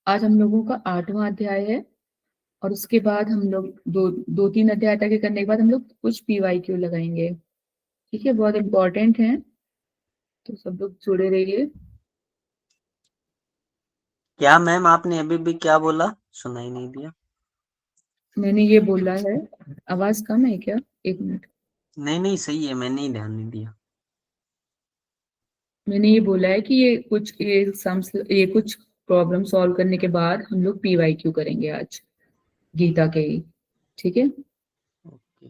आज हम लोगों का 8वां अध्याय है और उसके बाद हम लोग दो तीन अध्याय तक के करने के बाद हम लोग कुछ PYQ लगाएंगे। ठीक है, बहुत इंपॉर्टेंट है, तो सब लोग जुड़े रहिए। क्या मैम आपने अभी भी क्या बोला, सुनाई नहीं दिया। मैंने ये बोला है, आवाज कम है क्या? एक मिनट। नहीं नहीं सही है, मैंने ही ध्यान नहीं दिया। मैंने ये बोला है कि ये कुछ प्रॉब्लम सॉल्व करने के बाद हम लोग PYQ करेंगे आज, गीता के ही। ठीक है, ओके।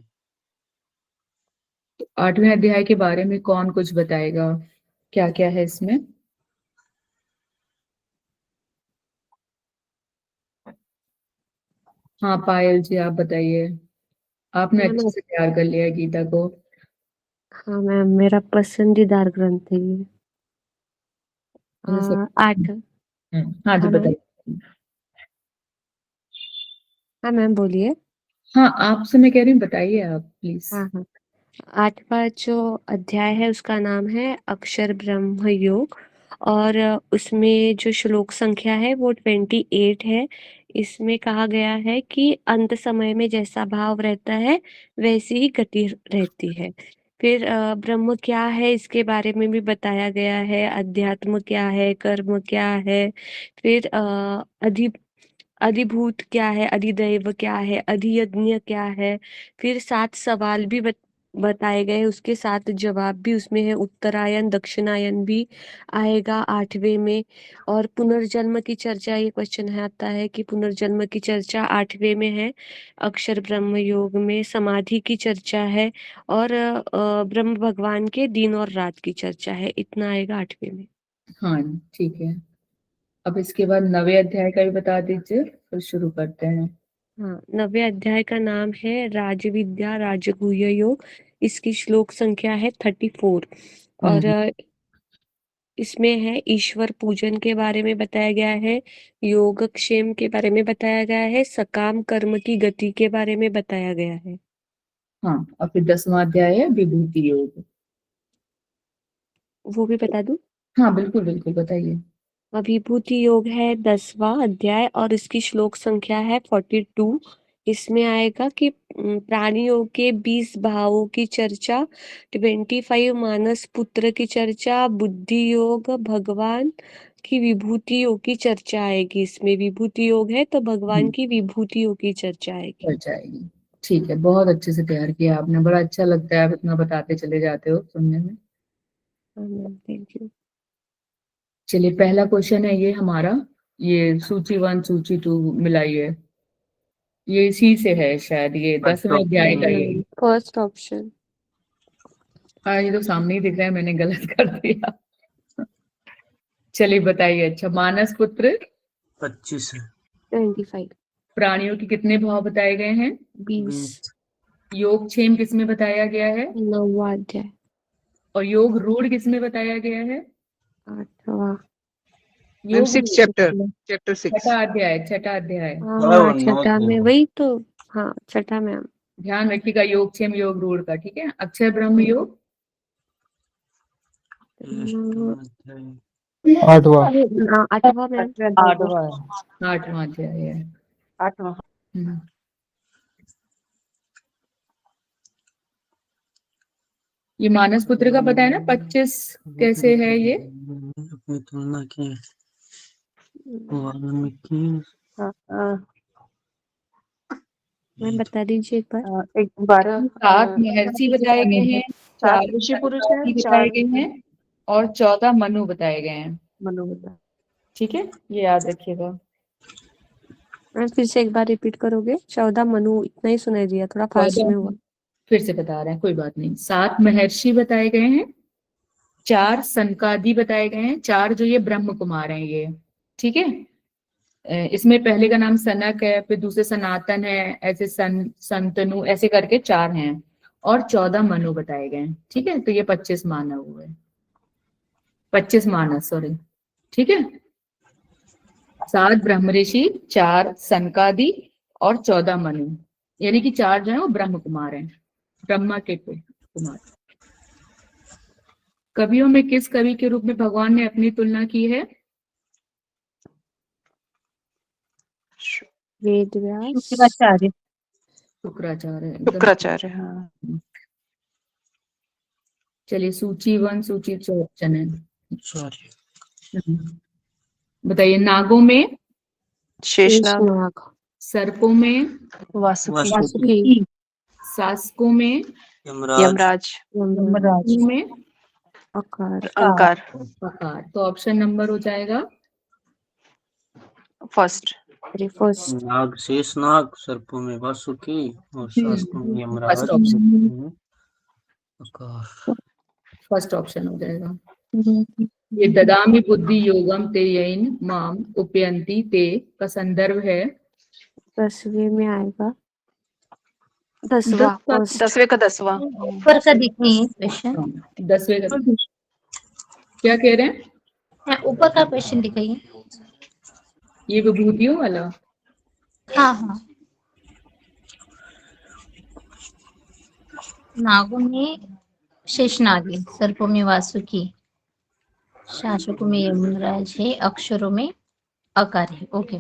तो 8वें अध्याय के बारे में कौन कुछ बताएगा, क्या क्या है इसमें? हाँ पायल जी, आप बताइए। आपने हाँ अच्छे मैम। से तैयार कर लिया है गीता को। हाँ मैम, मेरा पसंदीदार ग्रंथ है ये। मैंने सब 8। हाँ जी हाँ मैम। बताइए। हाँ मैम बोलिए। हाँ आपसे मैं कह रही हूँ, बताइए आप प्लीज। हाँ हाँ। 8वां जो अध्याय है उसका नाम है अक्षर ब्रह्म योग। और उसमें जो श्लोक संख्या है वो 28 है। इसमें कहा गया है कि अंत समय में जैसा भाव रहता है वैसी ही गति रहती है। फिर ब्रह्म क्या है इसके बारे में भी बताया गया है, अध्यात्म क्या है, कर्म क्या है, फिर अधिभूत क्या है, अधिदैव क्या है, अधियज्ञ क्या है। फिर 7 सवाल भी बताए गए, उसके 7 जवाब भी उसमें है। उत्तरायण दक्षिणायन भी आएगा 8वें में। और पुनर्जन्म की चर्चा, ये क्वेश्चन है आता है कि पुनर्जन्म की चर्चा 8वें में है। अक्षर ब्रह्म योग में समाधि की चर्चा है। और ब्रह्म भगवान के दिन और रात की चर्चा है। इतना आएगा 8वें में। हाँ ठीक है, अब इसके बाद 9वें अध्याय का भी बता दीजिए, फिर शुरू करते हैं। हाँ, 9वें अध्याय का नाम है राजविद्या राजगुह्य योग। इसकी श्लोक संख्या है 34। और हम्म। इसमें है ईश्वर पूजन के बारे में बताया गया है, योगक्षेम के बारे में बताया गया है, सकाम कर्म की गति के बारे में बताया गया है। हाँ, और फिर 10वां अध्याय है विभूति योग। वो भी बता दूं? हाँ बिल्कुल बिल्कुल बताइए। विभूति योग है 10वां अध्याय और इसकी श्लोक संख्या है 42। इसमें आएगा कि प्राणियों के 20 भावों की चर्चा, 25 मानस पुत्र की चर्चा, बुद्धि योग, भगवान की विभूति योग की चर्चा आएगी। इसमें विभूति योग है तो भगवान की विभूति योग की चर्चा आएगी। चल जाएगी। ठीक है, बहुत अच्छे से तैयार किया आपने, बड़ा अच्छा लगता है आप इतना बताते चले जाते हो सुनने में। हाँ मैम, थैंक यू। चलिए, पहला क्वेश्चन है ये हमारा, ये सूची 1 सूची 2 मिलाइए। ये इसी से है शायद, ये 10वें अध्याय का ये। First option. हाँ ये तो सामने ही दिख रहा है, मैंने गलत कर दिया। चलिए बताइए। अच्छा, मानस पुत्र 25 है। 25। प्राणियों के कितने भाव बताए गए हैं? 20। योगक्षेम किसमें बताया गया है? 9वां अध्याय। और योग रूढ़ किसमें बताया गया है? 8वां। मैम योग 6 रूढ़ चैप्टर 6। छठा अध्याय, छठा अध्याय। हाँ छठा में वही तो। हाँ छठा में हम। ध्यान रखिएगा, योगक्षेम योग रूढ़ का। ठीक है, अक्षर ब्रह्म योग। आठवां। 8वां में। 8वां है। 8वां अध्याय है। 8वां। हम्म। ये मानस पुत्र का पता है ना, 25 कैसे है ये? अपनी तुलना की वाल्मीकि। मैं बता दीजिए एक बार। एक 12 7 महर्षि बताए गए हैं, 4 7 ऋषि पुरुष है, संपाति बताए 4 गए हैं और 14 मनु बताए गए हैं। मनोबता। ठीक है, ये याद रखिएगा। मैं फिर से एक बार रिपीट करोगे? 14 मनु इतना ही सुनाई दिया, थोड़ा फास्ट में हुआ। फिर से बता रहे हैं, कोई बात नहीं। 7 महर्षि बताए गए हैं, 4 सनकादि बताए गए हैं, 4 जो ये ब्रह्म कुमार हैं ये। ठीक है, इसमें पहले का नाम सनक है, फिर दूसरे सनातन है, ऐसे संतनु ऐसे करके 4 हैं। और 14 मनु बताए गए हैं। ठीक है, तो ये 25 मानव हुए, 25 मानस सॉरी। ठीक है, 7 ब्रह्म ऋषि, 4 सनकादि और 14 मनु, यानी कि 4 जो है वो ब्रह्म कुमार हैं, ब्रह्मा के कुमार। कवियों में किस कवि के रूप में भगवान ने अपनी तुलना की है? वेद व्यास। शुक्राचार्य। शुक्राचार्य एकदम। शुक्राचार्य, हाँ। चलिए सूची 1 सूची 2 ऑप्शन है। सॉरी। बताइए नागों में, शेषनाग, शेषनाग, सर्पों में, वासुकी, वासुकी, शासकों में, यमराज, यमराज, यमराज। इन में अकार, अंकार। पकार। तो ऑप्शन नंबर हो जाएगा फर्स्ट। अरे फर्स्ट। नाग शेषनाग, सर्पों में वासुकी और शासकों में यमराज, फर्स्ट ऑप्शन, में अकार। फर्स्ट ऑप्शन हो जाएगा। ये ददामि बुद्धि योगम ते यैन माम उपयंती ते का संदर्भ है 10वें में आएगा, 10वां फर्स्ट। 10वें का 10वां। ऊपर का दिखाइए क्वेश्चन। 10वें का क्या कह रहे हैं? ऊपर का क्वेश्चन दिखाइए। ये विभूतियों वाला। हाँ हाँ। नागों में शेषनाग है, सर्पों में वासुकी, शासकों में यमराज है, अक्षरों में अकार है। ओके।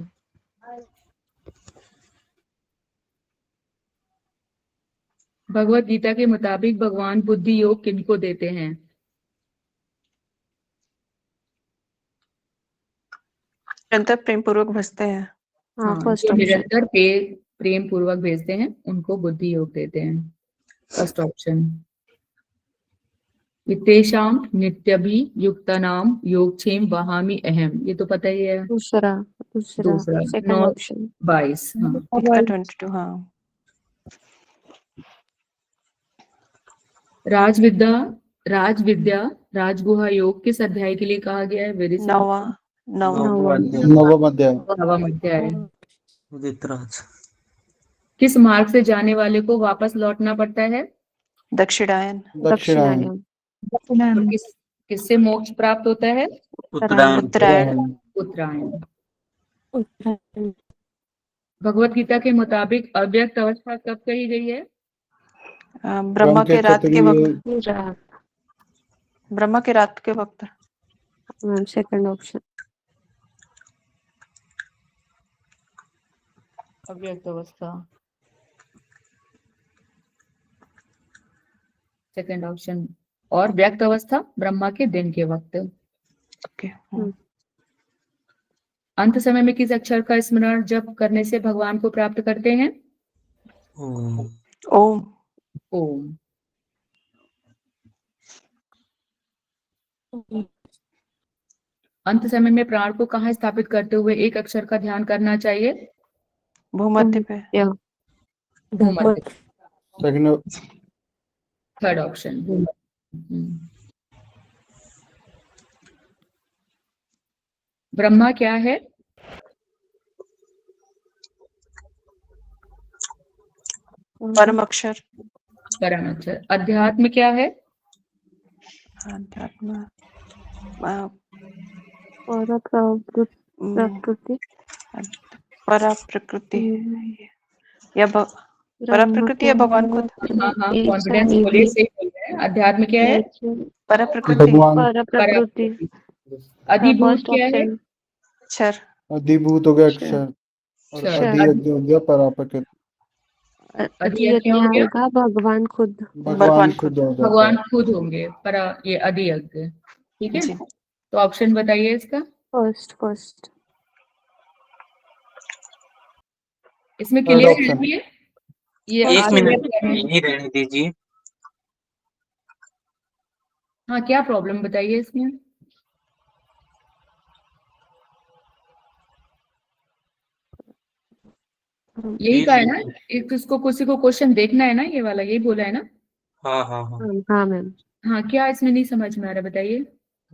भगवत गीता के मुताबिक भगवान बुद्धि योग किनको देते हैं? निरंतर प्रेम पूर्वक भजते हैं। हाँ, फर्स्ट जो ऑप्शन। निरंतर प्रेम पूर्वक भेजते हैं उनको बुद्धि योग देते हैं। First option. तेषां नित्यभि युक्तानाम योगक्षेम वहामि अहम, ये तो पता ही है। दूसरा, दूसरा सेकंड 9 ऑप्शन। 22। हाँ। गीता 22, हाँ। राजविद्या राजगुहा योग किस अध्याय के लिए कहा गया है? वेरी नौवां। नवम अध्याय। नवम अध्याय। उदित राज। किस मार्ग से जाने वाले को वापस लौटना पड़ता है? दक्षिणायन। दक्षिणायन। तो किससे मोक्ष प्राप्त होता है? उत्तरायण। उत्तरायण। उत्तरायण। उत्तरायण। भगवत गीता के मुताबिक अव्यक्त अवस्था कब कही गई है? ब्रह्मा के रात के वक्त। ब्रह्मा के रात के वक्त। Ma'am second option. अव्यक्त अवस्था सेकंड ऑप्शन। और व्यक्त अवस्था ब्रह्मा के दिन के वक्त। ओके। अंत समय में किस अक्षर का स्मरण जप करने से भगवान को प्राप्त करते हैं? ओम। ओम। ओम। अंत समय में प्राण को कहाँ स्थापित करते हुए एक अक्षर का ध्यान करना चाहिए? भूमध्य पे। भूमध्य। सेकंड। Third option. ब्रह्मा क्या है? परम अक्षर। परम अक्षर। अध्यात्म क्या है? अध्यात्म प्रकृति। परा प्रकृति या परा प्रकृति या भगवान खुद। हाँ कॉन्फिडेंस बोलिए, सही बोल रहे हैं। अध्यात्म क्या है? परा प्रकृति। प्रकृति। अधिभूत क्या है? अक्षर। अधिभूत हो गया अक्षर। और अक्षर। अधियज्ञ हो गया पराप्रकृत। अधियज्ञ हो गया आएगा भगवान खुद। भगवान खुद हो जाता है। भगवान खुद होंगे परा, ये अधियज्ञ। ठीक है, जी। तो ऑप्शन बताइए इसका। फर्स्ट। इसमें थर्ड क्लियर ऑप्शन। है ये एक आप मिनट क्या है? यही रहने दीजिए। हाँ, क्या प्रॉब्लम बताइए इसमें। यही का है ना, एक उसको किसी को क्वेश्चन देखना है ना, ये वाला यही बोला है ना। हाँ हाँ हाँ। हाँ मैम। हाँ, क्या इसमें नहीं समझ में आ रहा बताइए।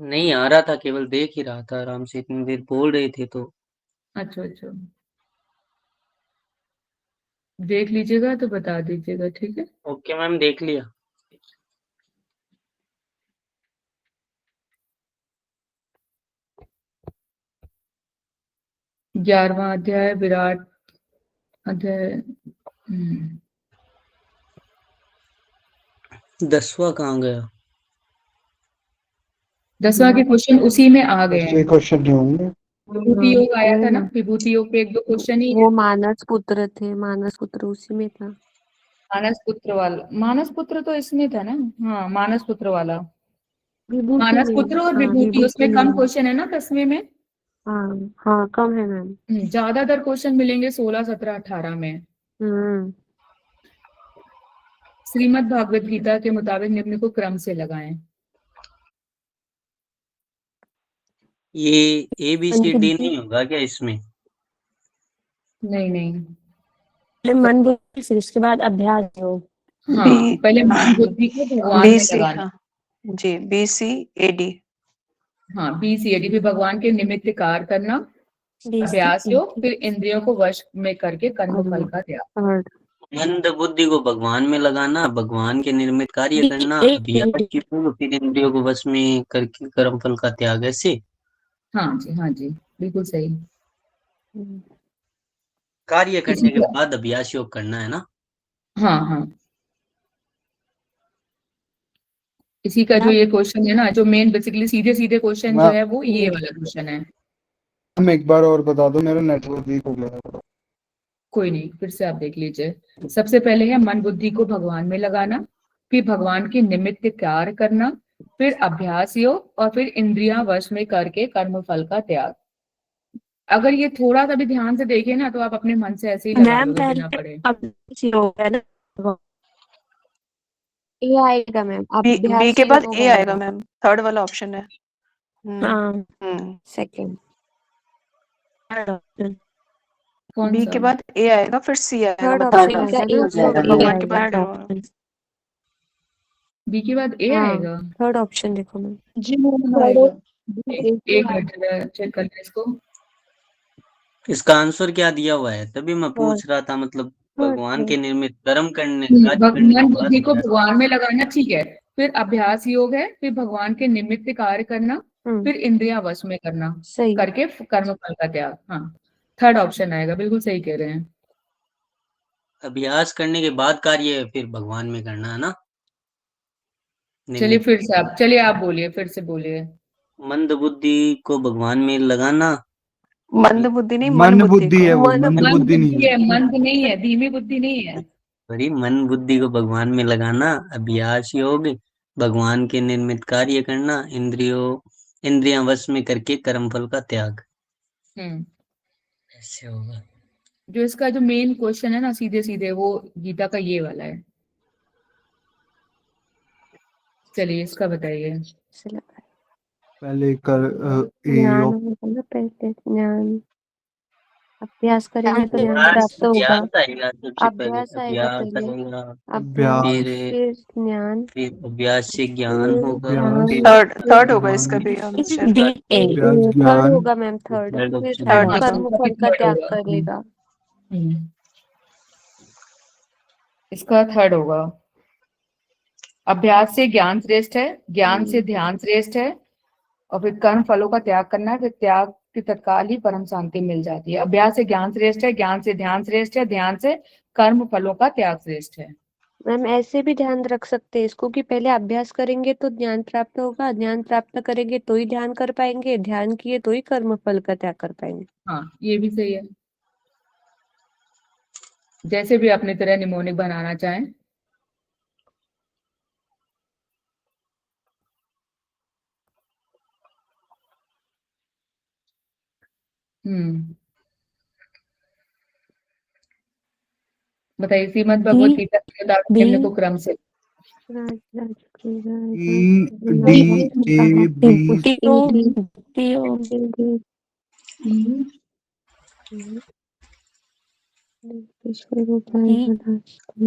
नहीं आ रहा था, केवल देख ही रहा था आराम से, इतनी देर बोल रहे थे तो। अच्छा अच्छा, देख लीजिएगा तो बता दीजिएगा, ठीक है। ओके मैम, देख लिया। ग्यारहवां अध्याय विराट अध्याय। 10वां कहाँ गया? 10वां के क्वेश्चन उसी में आ गए हैं। क्वेश्चन नहीं होंगे। विभूति योग आया वही था ना, ना। विभूति योग पे 1-2 क्वेश्चन ही है। वो मानस पुत्र थे, मानस पुत्र उसी में था। मानस पुत्र वाला, मानस पुत्र तो इसमें था ना। हाँ, मानस पुत्र वाला, विभूति मानस में, पुत्र और हाँ विभूति, विभूति उसमें कम में। क्वेश्चन है ना 10वें में। हाँ हाँ कम है मैम। ज्यादातर क्वेश्चन मिलेंगे 16, 17, 18 में। हम्म। श्रीमद् भागवत गीता के मुताबिक निम्न को क्रम से लगाएं। ये ABCD नहीं होगा क्या इसमें? नहीं नहीं, पहले मन बुद्धि, फिर उसके बाद अभ्यास योग। हाँ बी पहले मन बुद्धि को भगवान में BC, लगाना। हाँ जी, BCAD। हाँ, BCAD भी भगवान के निमित्त कार्य करना, अभ्यास योग, फिर इंद्रियों को वश में करके कर्म फल का त्याग। थर्ड मंद बुद्धि को भगवान में लगाना, भगवान के निर्मित कार्य करना, अभ्यास योग, फिर इंद्रियों को वश में करके कर्म फल का त्याग, ऐसे। हाँ जी, हाँ जी, बिल्कुल सही। कार्य इसी करने के का, बाद अभ्यास योग करना है ना। हाँ हाँ, इसी का जो ये क्वेश्चन है ना, जो मेन बेसिकली सीधे सीधे क्वेश्चन जो है वो ये वाला क्वेश्चन है। हम एक बार और बता दो, मेरा नेटवर्क वीक हो गया है। कोई नहीं, फिर से आप देख लीजिए। सबसे पहले है मन बुद्धि को भगवान में लगाना, फिर भगवान के निमित्त कार्य करना, फिर अभ्यास योग, और फिर इंद्रियां वश में करके कर्म फल का त्याग। अगर ये थोड़ा सा भी ध्यान से देखें ना, तो आप अपने मन से ऐसे ही लगा मैम लोगे बिना पहले पढ़े। अभ्यास योग है ना, ए आएगा मैम, बी अभ्यास के बाद योग A आएगा मैम, थर्ड वाला ऑप्शन है। हाँ हम्म सेकंड। कौन B सा? के बाद A आएगा, फिर C आएगा, थर्ड बताइएगा। ऑप्शन आएगा, भगवान के बाद जो बी के बाद ए आएगा। थर्ड ऑप्शन देखो मैम। जी मैम आएगा। एक मिनट चेक कर लें इसको। इसका आंसर क्या दिया हुआ है, तभी मैं पूछ रहा था। मतलब भगवान के निर्मित कर्म करने, कार्य करने मन के बुद्धि को बाद भगवान में लगाना, ठीक है। फिर अभ्यास योग है, फिर भगवान के निमित्त कार्य करना, फिर इंद्रियां वश में करना, सही करके कर्म फल का त्याग। हाँ, थर्ड ऑप्शन आएगा, बिल्कुल सही कह रहे हैं। अभ्यास करने के बाद कार्य फिर भगवान में करना है ना। चलिए निमित्त। फिर से आप, चलिए आप बोलिए, फिर से बोलिए। मंद बुद्धि को भगवान में लगाना। मंद बुद्धि नहीं, मन मन बुद्धि बुद्धि है को। वो, मंद मन बुद्धि नहीं बुद्धि है। है, मंद नहीं है, धीमी बुद्धि नहीं है। सॉरी, मन बुद्धि को भगवान में लगाना, अभ्यास योग, भगवान के निर्मित कार्य करना, इंद्रियां वश में करके कर्म फल का त्याग, हम्म ऐसे होगा। जो इसका जो मेन क्वेश्चन है ना, सीधे सीधे, वो गीता का ये वाला है। चलिए इसका बताइए। पहले कर ज्ञान होगा ना, पहले ज्ञान, अभ्यास करेंगे तो ज्ञान प्राप्त होगा। अभ्यास आएगा सबसे पहले, अभ्यास आएगा अभ्यास पहले, आएगा, अभ्यास अभ्यास, फिर ज्ञान, फिर अभ्यास से ज्ञान होगा, अभ्यास, फिर थर्ड होगा ज्ञान, इसका भी आंसर। अभ्यास, थर्ड ज्ञान, होगा मैम, थर्ड थर्ड फिर ऑप्शन थर्ड होगा। होगा। कर्म फल का त्याग करेगा। इसका थर्ड होगा। अभ्यास से ज्ञान श्रेष्ठ है, ज्ञान से ध्यान श्रेष्ठ है, और फिर कर्म फलों का त्याग करना है, फिर त्याग की तत्काल ही परम शांति मिल जाती है। अभ्यास से ज्ञान श्रेष्ठ है, ज्ञान से ध्यान श्रेष्ठ है, ध्यान से कर्म फलों का त्याग श्रेष्ठ है। मैम ऐसे भी ध्यान रख सकते हैं इसको कि पहले अभ्यास करेंगे तो ज्ञान प्राप्त होगा, ज्ञान प्राप्त करेंगे तो ही ध्यान कर पाएंगे, ध्यान किए तो ही कर्म फल का त्याग कर पाएंगे। हाँ, ये भी सही है। जैसे भी अपनी तरह निमोनिक बनाना चाहें। बताइए, श्रीमद् भगवत गीता के मुताबिक निम्न को क्रम से। E D A B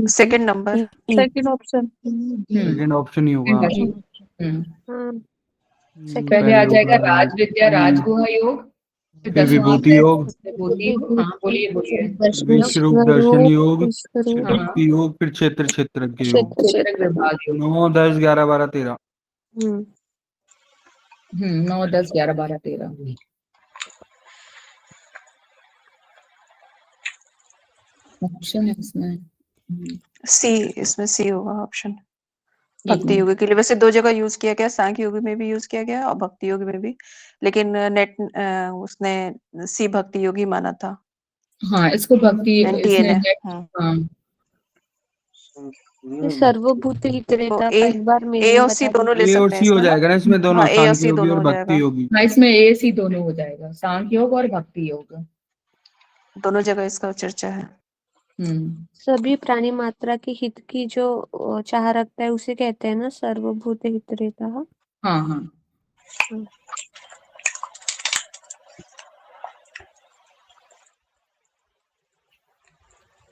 second number, second option. Second option ही होगा। पहले आ जाएगा होगा राज विद्या राजगुहा योग, फिर विभूति योग, विभूति योग। हाँ बोलिए बोलिए। विश्व रूप दर्शन योग, हाँ, भक्ति योग, फिर क्षेत्र क्षेत्रज्ञ योग। क्षेत्रज्ञ विभाग योग। 9, 10, 11, 12, 13। 9, 10, 11, 12, 13। ऑप्शन है इसमें। सी, इसमें सी होगा ऑप्शन। भक्ति मिनट। योगी के लिए वैसे 2 जगह यूज किया गया, सांख्य योगी में भी यूज किया गया और भक्ति योगी में भी, लेकिन उसने सी भक्ति योगी माना था, हाँ, इसको भक्ति एनटीए इसने ने। हाँ ये सर्वभूत हित तो रहता ए एक बार ए मीनिंग और बता सी दोनों ले ए और सकते हैं सी हो इसमें ना। जाएगा ना इसमें, दोनों हाँ, ए और सांख्य सी योगी दोनों और हो भक्ति जाएगा, योगी। हाँ, इसमें ए सी दोनों हो जाएगा, सांख्य योग और भक्ति योग। दोनों जगह इसका चर्चा है। सभी प्राणी मात्रा के हित की जो चाह रखता है उसे कहते हैं ना सर्वभूत हित रहता। हाँ हाँ।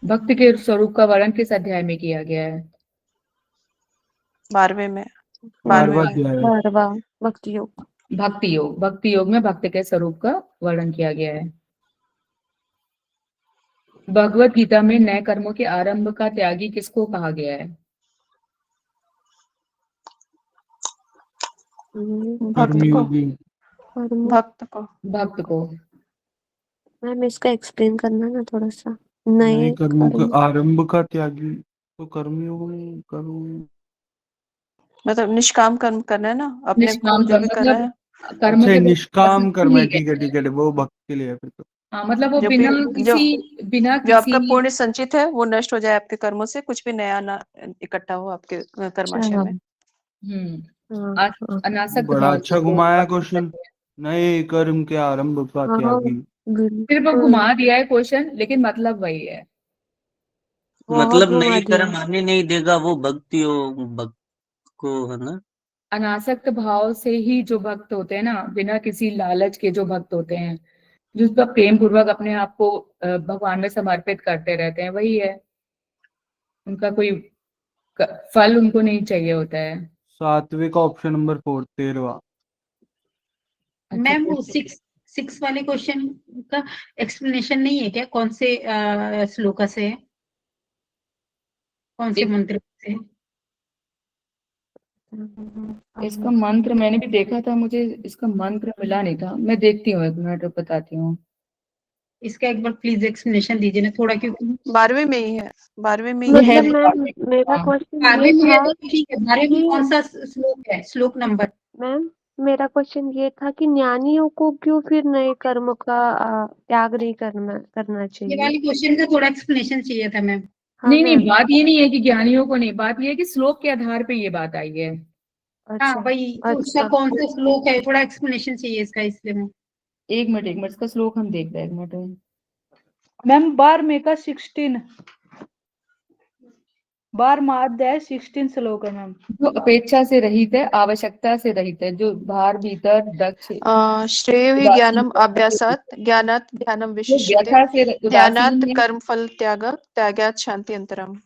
भक्ति के स्वरूप का वर्णन किस अध्याय में किया गया है? 12वें में, 12वां 12वें में। अध्याय। 12वां भक्ति योग। भक्ति योग, भक्ति योग में भक्त के स्वरूप का वर्णन किया गया है। भगवत गीता में नए कर्मों के आरंभ का त्यागी किसको कहा गया है? कर्म योगी। भक्त को। भक्त को। मैम इसका एक्सप्लेन करना ना थोड़ा सा। नए नए कर्मों के कर्म आरंभ का त्यागी तो कर्मयोग में करो, मतलब निष्काम कर्म करना है ना, अपने को निष्काम जो कर्म भी कर रहे हैं। कर्म अच्छा के निष्काम कर्म है, नहीं ठीक है वो भक्त के लिए है फिर तो। हाँ, मतलब वो जो बिना भी जो बिना जो आपका किसी पुण्य संचित है वो नष्ट हो जाए आपके कर्मों से, कुछ भी नया ना इकट्ठा हो आपके कर्माशय में। अनासक्त बड़ा भाव अच्छा से घुमाया क्वेश्चन, नए कर्म के आरंभ का त्यागी। सिर्फ वो घुमा दिया है क्वेश्चन, लेकिन मतलब वही है। मतलब नए कर्म आने नहीं देगा, वो भक्ति हो भक्त को, है ना। अनासक्त भाव से ही जो भक्त होते हैं ना, बिना किसी लालच के जो भक्त होते हैं, जो उसका प्रेम पूर्वक अपने आप को भगवान में समर्पित करते रहते हैं, वही है। उनका कोई फल उनको नहीं चाहिए होता है। 7वें का ऑप्शन नंबर 4, 13वां। मैम वो 6 वाले क्वेश्चन का एक्सप्लेनेशन नहीं है क्या? कौन से श्लोका से है, कौन से मंत्र से? इसका मंत्र मैंने भी देखा था, मुझे इसका मंत्र मिला नहीं था। मैं देखती हूँ, एक मिनट बताती हूँ। इसका एक बार प्लीज एक्सप्लेनेशन दीजिए ना थोड़ा, क्योंकि 12वें में ही है, 12वें में ही मतलब है। मैम मेरा क्वेश्चन 12वें ये में है था तो ठीक है, 12वें में कौन सा श्लोक है, श्लोक नंबर? मैम मेरा क्वेश्चन ये था कि ज्ञानियों को क्यों फिर नए कर्म का त्याग नहीं करना ये चाहिए? वाले क्वेश्चन का थोड़ा एक्सप्लेनेशन चाहिए था मैम। हाँ नहीं नहीं, मैम। बात ये नहीं है कि ज्ञानियों को नहीं, बात ये है कि श्लोक के आधार पे ये बात आई है। हाँ वही, तो उसका कौन सा श्लोक है, थोड़ा एक्सप्लेनेशन चाहिए इसका, इसलिए मैं। एक मिनट इसका श्लोक हम देख रहे हैं, एक मिनट। मैम 12 का 16, 12वां अध्याय 16 श्लोक है मैम। जो अपेक्षा से रहित है, आवश्यकता से रहित है, जो बाहर भीतर दक्ष श्रेयो हि ज्ञानम अभ्यासात, ज्ञानात ध्यानम विशिष्यते, व्यथा से ध्यानात उदासीन है। कर्म फल त्याग, त्यागात शांति अंतरम।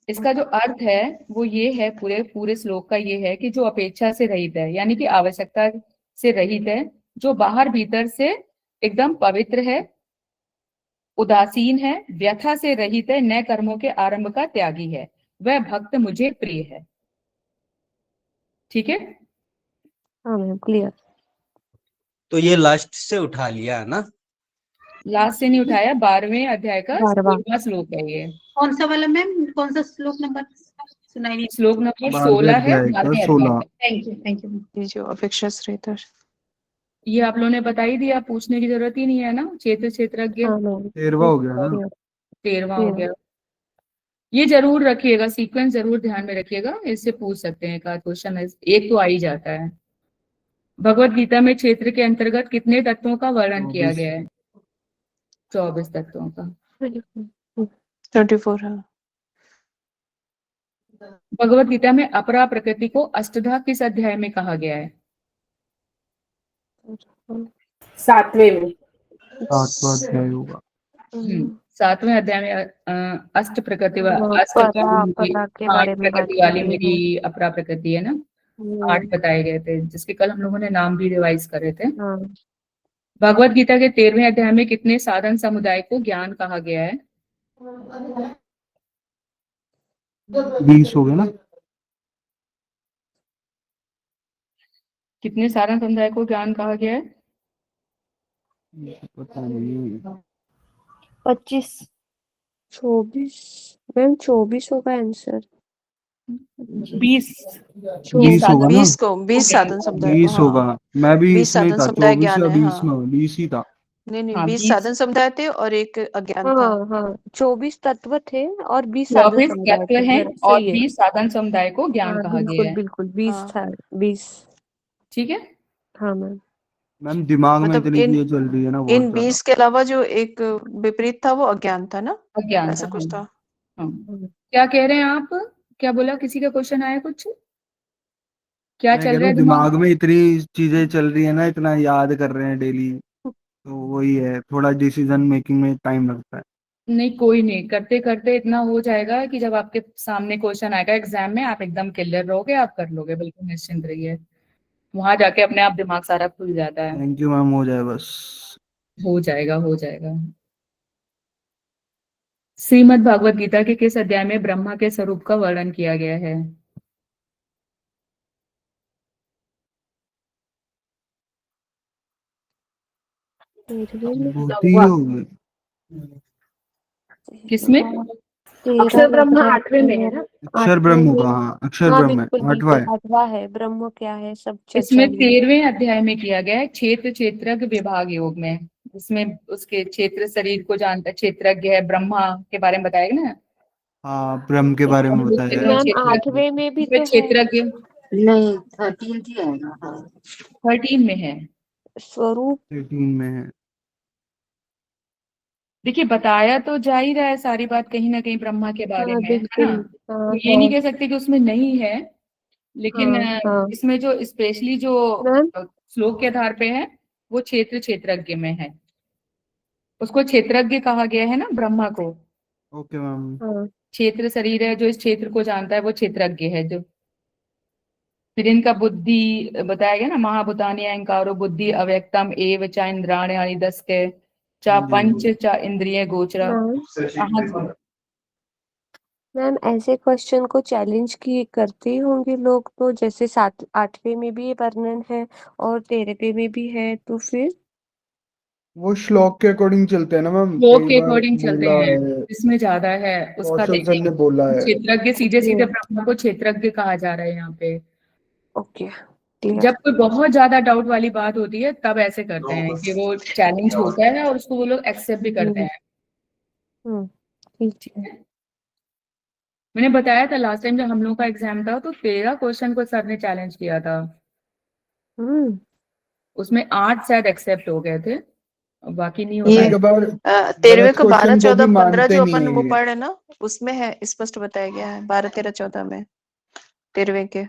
इसका जो अर्थ है वो ये है, पूरे श्लोक का ये है कि जो अपेक्षा से रहित है, यानी कि आवश्यकता से रहित है, जो बाहर भीतर से एकदम पवित्र है, उदासीन है, व्यथा से रहित है, नए कर्मों के आरंभ का त्यागी है, वह भक्त मुझे प्रिय है। ठीक है। हाँ मैम क्लियर। तो ये लास्ट से उठा लिया है ना? लास्ट से नहीं उठाया, 12वें अध्याय का 12वां 16वां श्लोक है ये। कौन सा वाला मैम, कौन सा श्लोक नंबर सुनाई नहीं? श्लोक नंबर 12वें 16 है, अध्याय का 12वें 16। अध्याय का। थैंक यू ये जो अपेक्षा से रहता है। ये आप लोगों ने बता ही दिया, पूछने की जरूरत ही नहीं है ना। क्षेत्रज्ञ हाँ मैम 13वां हो गया ना। 13वां हो गया। ये जरूर रखिएगा, सीक्वेंस जरूर ध्यान में रखिएगा, इससे पूछ सकते हैं, का क्वेश्चन एक तो आ ही जाता है। भगवत गीता में क्षेत्र के अंतर्गत कितने तत्वों का वर्णन किया 24। गया है? 24 तत्वों का। 24 है। भगवत गीता में अपरा प्रकृति को अष्टधा किस अध्याय में कहा गया है? 7वें में। 7वां अध्याय होगा। 7वें अध्याय में अष्ट प्रकृति परा के बारे में बात प्रकृति वाली की गई मेरी अपरा प्रकृति है ना। 8 बताए गए थे, जिसके कल हम लोगों ने नाम भी रिवाइज करे थे। हाँ। भगवत गीता के 13वें अध्याय में कितने साधन समुदाय को ज्ञान कहा गया है? 20 हो गए ना। कितने साधन समुदाय को ज्ञान कहा गया है? पता नहीं। 25 24 मैम 24 होगा आंसर। 20 20 होगा ना? 20 को 20 साधन समुदाय को, 20 हाँ होगा। मैं भी 20 इसमें ही साधन था, समुदाय 24 ज्ञान या है, 20 हाँ में 20 ही था। नहीं हाँ 20 20 साधन समुदाय थे और एक अज्ञान था। हाँ हाँ 24 तत्व थे और 20 साधन 24 समुदाय तत्व थे, हैं हाँ और सही है। 20 साधन समुदाय को ज्ञान हाँ कहा गया बिल्कुल है। बिल्कुल 20 हाँ था 20। ठीक है। हाँ मैम। मैम दिमाग में मतलब इतनी इन चीजें चल रही है ना, बहुत इन ज्यादा। 20 के अलावा जो एक विपरीत था वो अज्ञान था ना, अज्ञान ऐसा था, कुछ था। हाँ। क्या कह रहे हैं आप? क्या बोला? किसी का क्वेश्चन आया कुछ? क्या मैं कह चल रहा रहा हूँ है दिमाग दिमाग में? में इतनी चीजें चल रही है ना, इतना याद कर रहे हैं डेली, तो वही है, थोड़ा डिसीजन मेकिंग में टाइम लगता है। नहीं, कोई नहीं, करते करते इतना हो जाएगा कि जब आपके सामने क्वेश्चन आएगा एग्जाम में आप एकदम क्लियर रहोगे, आप कर लोगे, बिल्कुल निश्चिंत रहिए। वहां जाके अपने आप दिमाग सारा खुल जाता है। थैंक यू मैम, हो जाए बस। हो जाएगा, हो जाएगा। श्रीमद् भागवत गीता के किस अध्याय में ब्रह्मा के स्वरूप का वर्णन किया गया है? बुद्धि योग। किसमें? अक्षर ब्रह्म 8वें में है ना? अक्षर ब्रह्म का, हाँ अक्षर हाँ ब्रह्म है, बिल्कुल 8वां बिल्कुल है। 8वां है, ब्रह्म क्या है सब चर्चा इसमें हुई। 13वें अध्याय में किया गया है, क्षेत्र क्षेत्रज्ञ विभाग योग में। इसमें उसके क्षेत्र शरीर को जानता, क्षेत्रज्ञ है, ब्रह्मा के बारे में बताया गया ना। हाँ ब्रह्म के बारे में बताया है। मैम क्षेत्रज्ञ, 8वें में भी इसमें तो है क्षेत्रज्ञ नहीं 13 ही आएगा। हाँ 13 में है। स्वरूप। 18 में है। देखिए, बताया तो जा ही रहा है सारी बात कहीं ना कहीं ब्रह्मा के बारे हाँ में, है बिल्कुल। ना। हाँ तो ये नहीं कह सकते कि उसमें नहीं है, लेकिन हाँ हाँ इसमें जो स्पेशली जो मैम। श्लोक के आधार पे है वो क्षेत्र क्षेत्रज्ञ में है। उसको क्षेत्रज्ञ कहा गया है ना, ब्रह्मा को। Okay ma'am. हाँ क्षेत्र शरीर है जो इस क्षेत्र को जानता है, वो क्षेत्रज्ञ है। जो फिर इनका बुद्धि बताया गया ना, महाभूतानि अहंकारो बुद्धि अव्यक्तम एव चा इंद्रियाणि दस के चा हाँ जी, हाँ पंच जी। चा इंद्रिय गोचरा। मैम। कहाँ से? मैम ऐसे क्वेश्चन को चैलेंज की करते ही होंगे लोग, तो जैसे 8वें में भी ये वर्णन है और 13वें में भी है, तो फिर वो श्लोक के अकॉर्डिंग चलते हैं ना मैम, श्लोक कई के बार अकॉर्डिंग चलते बोला हैं, है, इसमें ज्यादा है उसका कौशल सर ने देखेंगे। बोला है। क्षेत्रज्ञ सीधे ओके सीधे ब्रह्मा को क्षेत्रज्ञ कहा जा रहा है यहाँ पे। Okay clear. जब कोई बहुत ज्यादा डाउट वाली बात होती है तब ऐसे करते हैं कि वो चैलेंज होता है और उसको वो लोग एक्सेप्ट भी करते हैं। ठीक ठीक है। मैंने बताया था लास्ट टाइम जब हम लोग का एग्जाम था तो 13 क्वेश्चन को सर ने चैलेंज किया था। हम्म। उसमें 8 शायद एक्सेप्ट हो गए थे, और बाकी नहीं हो ये पाए। कभी कभार 13वें गलत को 12 क्वेश्चन को भी 14 15 मानते जो नहीं अपन है वो ये। पढ़ रहे ना, उसमें है स्पष्ट बताया गया है 12 13 14 में 13वें के।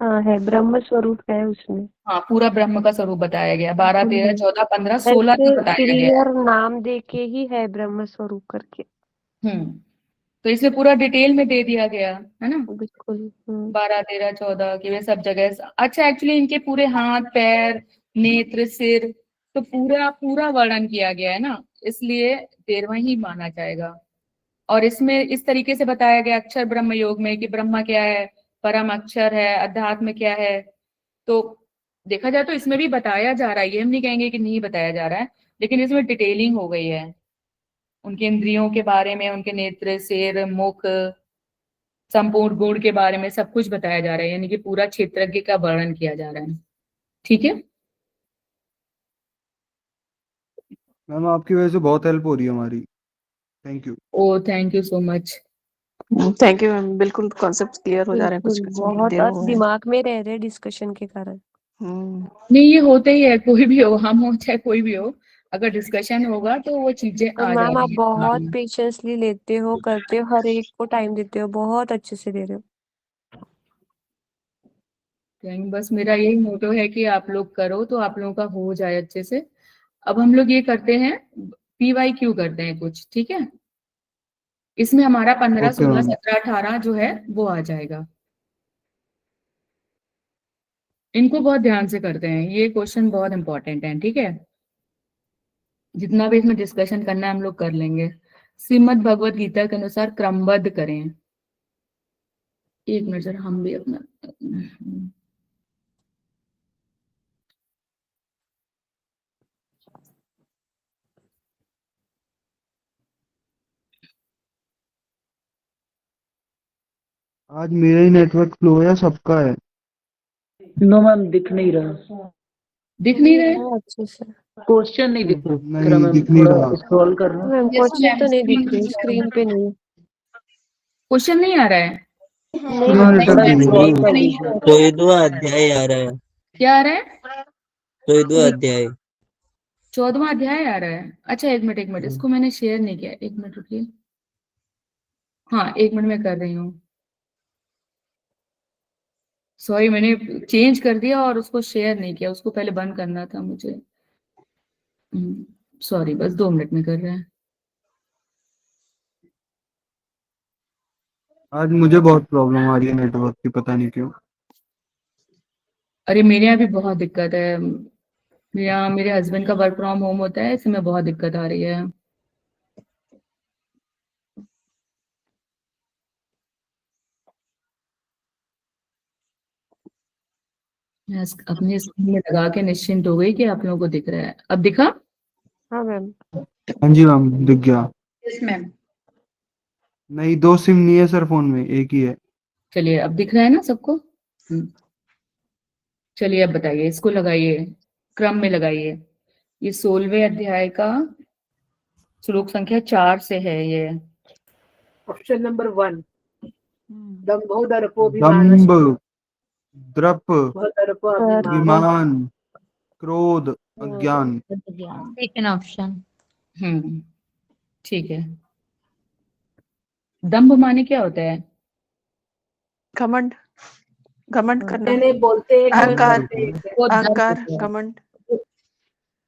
हाँ है, ब्रह्म स्वरूप है उसमें। हाँ, पूरा ब्रह्म का स्वरूप बताया गया, 12 13 14 15 16 ऐसे तक बताया गया है। क्लियर नाम दे के ही है ब्रह्म स्वरूप करके। तो इसमें पूरा डिटेल में दे दिया गया है ना, बिल्कुल। 12 13 14 की वे सब जगह। अच्छा, एक्चुअली इनके पूरे हाथ पैर नेत्र सिर तो पूरा पूरा वर्णन किया गया है ना, इसलिए 13वां ही माना जाएगा। और इसमें इस तरीके से बताया गया अक्षर ब्रह्म योग में कि ब्रह्मा क्या है, परम अक्षर है, अध्यात्म क्या है। तो देखा जाए तो इसमें भी बताया जा रहा है, ये हम नहीं कहेंगे कि नहीं बताया जा रहा है, लेकिन इसमें डिटेलिंग हो गई है उनके इंद्रियों के बारे में, उनके नेत्र सिर मुख संपूर्ण गुण के बारे में सब कुछ बताया जा रहा है, यानी कि पूरा क्षेत्रज्ञ का वर्णन किया जा रहा है। ठीक है। मैम आपकी वजह से बहुत हेल्प हो रही है हमारी, thank you. Oh thank you so much. Thank you ma'am, बिल्कुल कॉन्सेप्ट क्लियर हो जा रहे हैं, कुछ बिल्कुल कुछ बहुत, दिए और हुए हैं। दिमाग में रह रहे डिस्कशन के कारण। नहीं, ये होते ही है, कोई भी हो, हम हो चाहे कोई भी हो, अगर डिस्कशन होगा तो वो चीजें और आ मैम आप जाती हैं दिमाग बहुत में। पेशेंसली लेते हो, करते हो, हर एक को टाइम देते हो, बहुत अच्छे से दे रहे हो। बस मेरा यही मोटो है कि आप लोग करो तो आप लोगों का हो जाए अच्छे से। अब हम लोग ये करते हैं, PYQ करते हैं कुछ, ठीक है। इसमें हमारा 15 ओके 16 मैम। 17 18 जो है वो आ जाएगा। इनको बहुत ध्यान से करते हैं, ये क्वेश्चन बहुत इंपॉर्टेंट है, ठीक है। जितना भी इसमें डिस्कशन करना है हम लोग कर लेंगे। श्रीमद् भगवत गीता के अनुसार क्रमबद्ध करें। एक नजर हम भी अपना आज मेरा ही नेटवर्क स्लो है या सबका है? नो मैम, दिख नहीं रहा, दिख नहीं रहा है? हाँ, अच्छे से क्वेश्चन नहीं दिख रहा नहीं मैम, दिख नहीं थोड़ा रहा। स्क्रॉल कर रहा हूँ। मैम, Yes, क्वेश्चन ma'am, तो नहीं दिख screen रही, पे show स्क्रीन पे नहीं। क्वेश्चन नहीं आ रहा है? नहीं हाँ, मैम, रिटर्न थोड़ा नहीं स्क्रॉल है। कर नहीं लीजिए। show। 14वां अध्याय आ रहा है, क्या आ रहा है? 14वां अध्याय। 14वां अध्याय आ रहा है। अच्छा एक मिनट, इसको मैंने शेयर नहीं किया, एक मिनट रुकिए। हाँ, एक मिनट में कर रही हूँ। सॉरी, मैंने चेंज कर दिया और उसको शेयर नहीं किया, उसको पहले बंद करना था मुझे। सॉरी, बस 2 मिनट में कर रहे हैं। आज मुझे बहुत प्रॉब्लम आ रही है नेटवर्क की, पता नहीं क्यों। अरे मेरे यहाँ भी बहुत दिक्कत है। मेरे यहाँ मेरे हस्बैंड का वर्क फ्रॉम होम होता है, इसमें बहुत दिक्कत आ रही है। मैं अपने स्क्रीन में लगा के निश्चिंत हो गई कि आप लोगों को दिख रहा है। अब दिखा? हाँ मैम। हाँ जी मैम, दिख गया। Yes, ma'am. नहीं, 2 सिम नहीं है सर, फोन में एक ही है। चलिए, अब दिख रहा है ना सबको? चलिए अब बताइए, इसको लगाइए, क्रम में लगाइए। ये 16वें अध्याय का श्लोक संख्या 4 से है ये। ऑप्शन नंबर 1, दम्भो दम्भ, दर्पोभिमानश्च द्रप, सर, विमान, क्रोध, अज्ञान। Second option. ठीक है। दंभ माने क्या होता है? घमंड, घमंड करना, नहीं बोलते एक है, अहंकार, करते एक है। वो दर्प अहंकार, होता है। घमंड।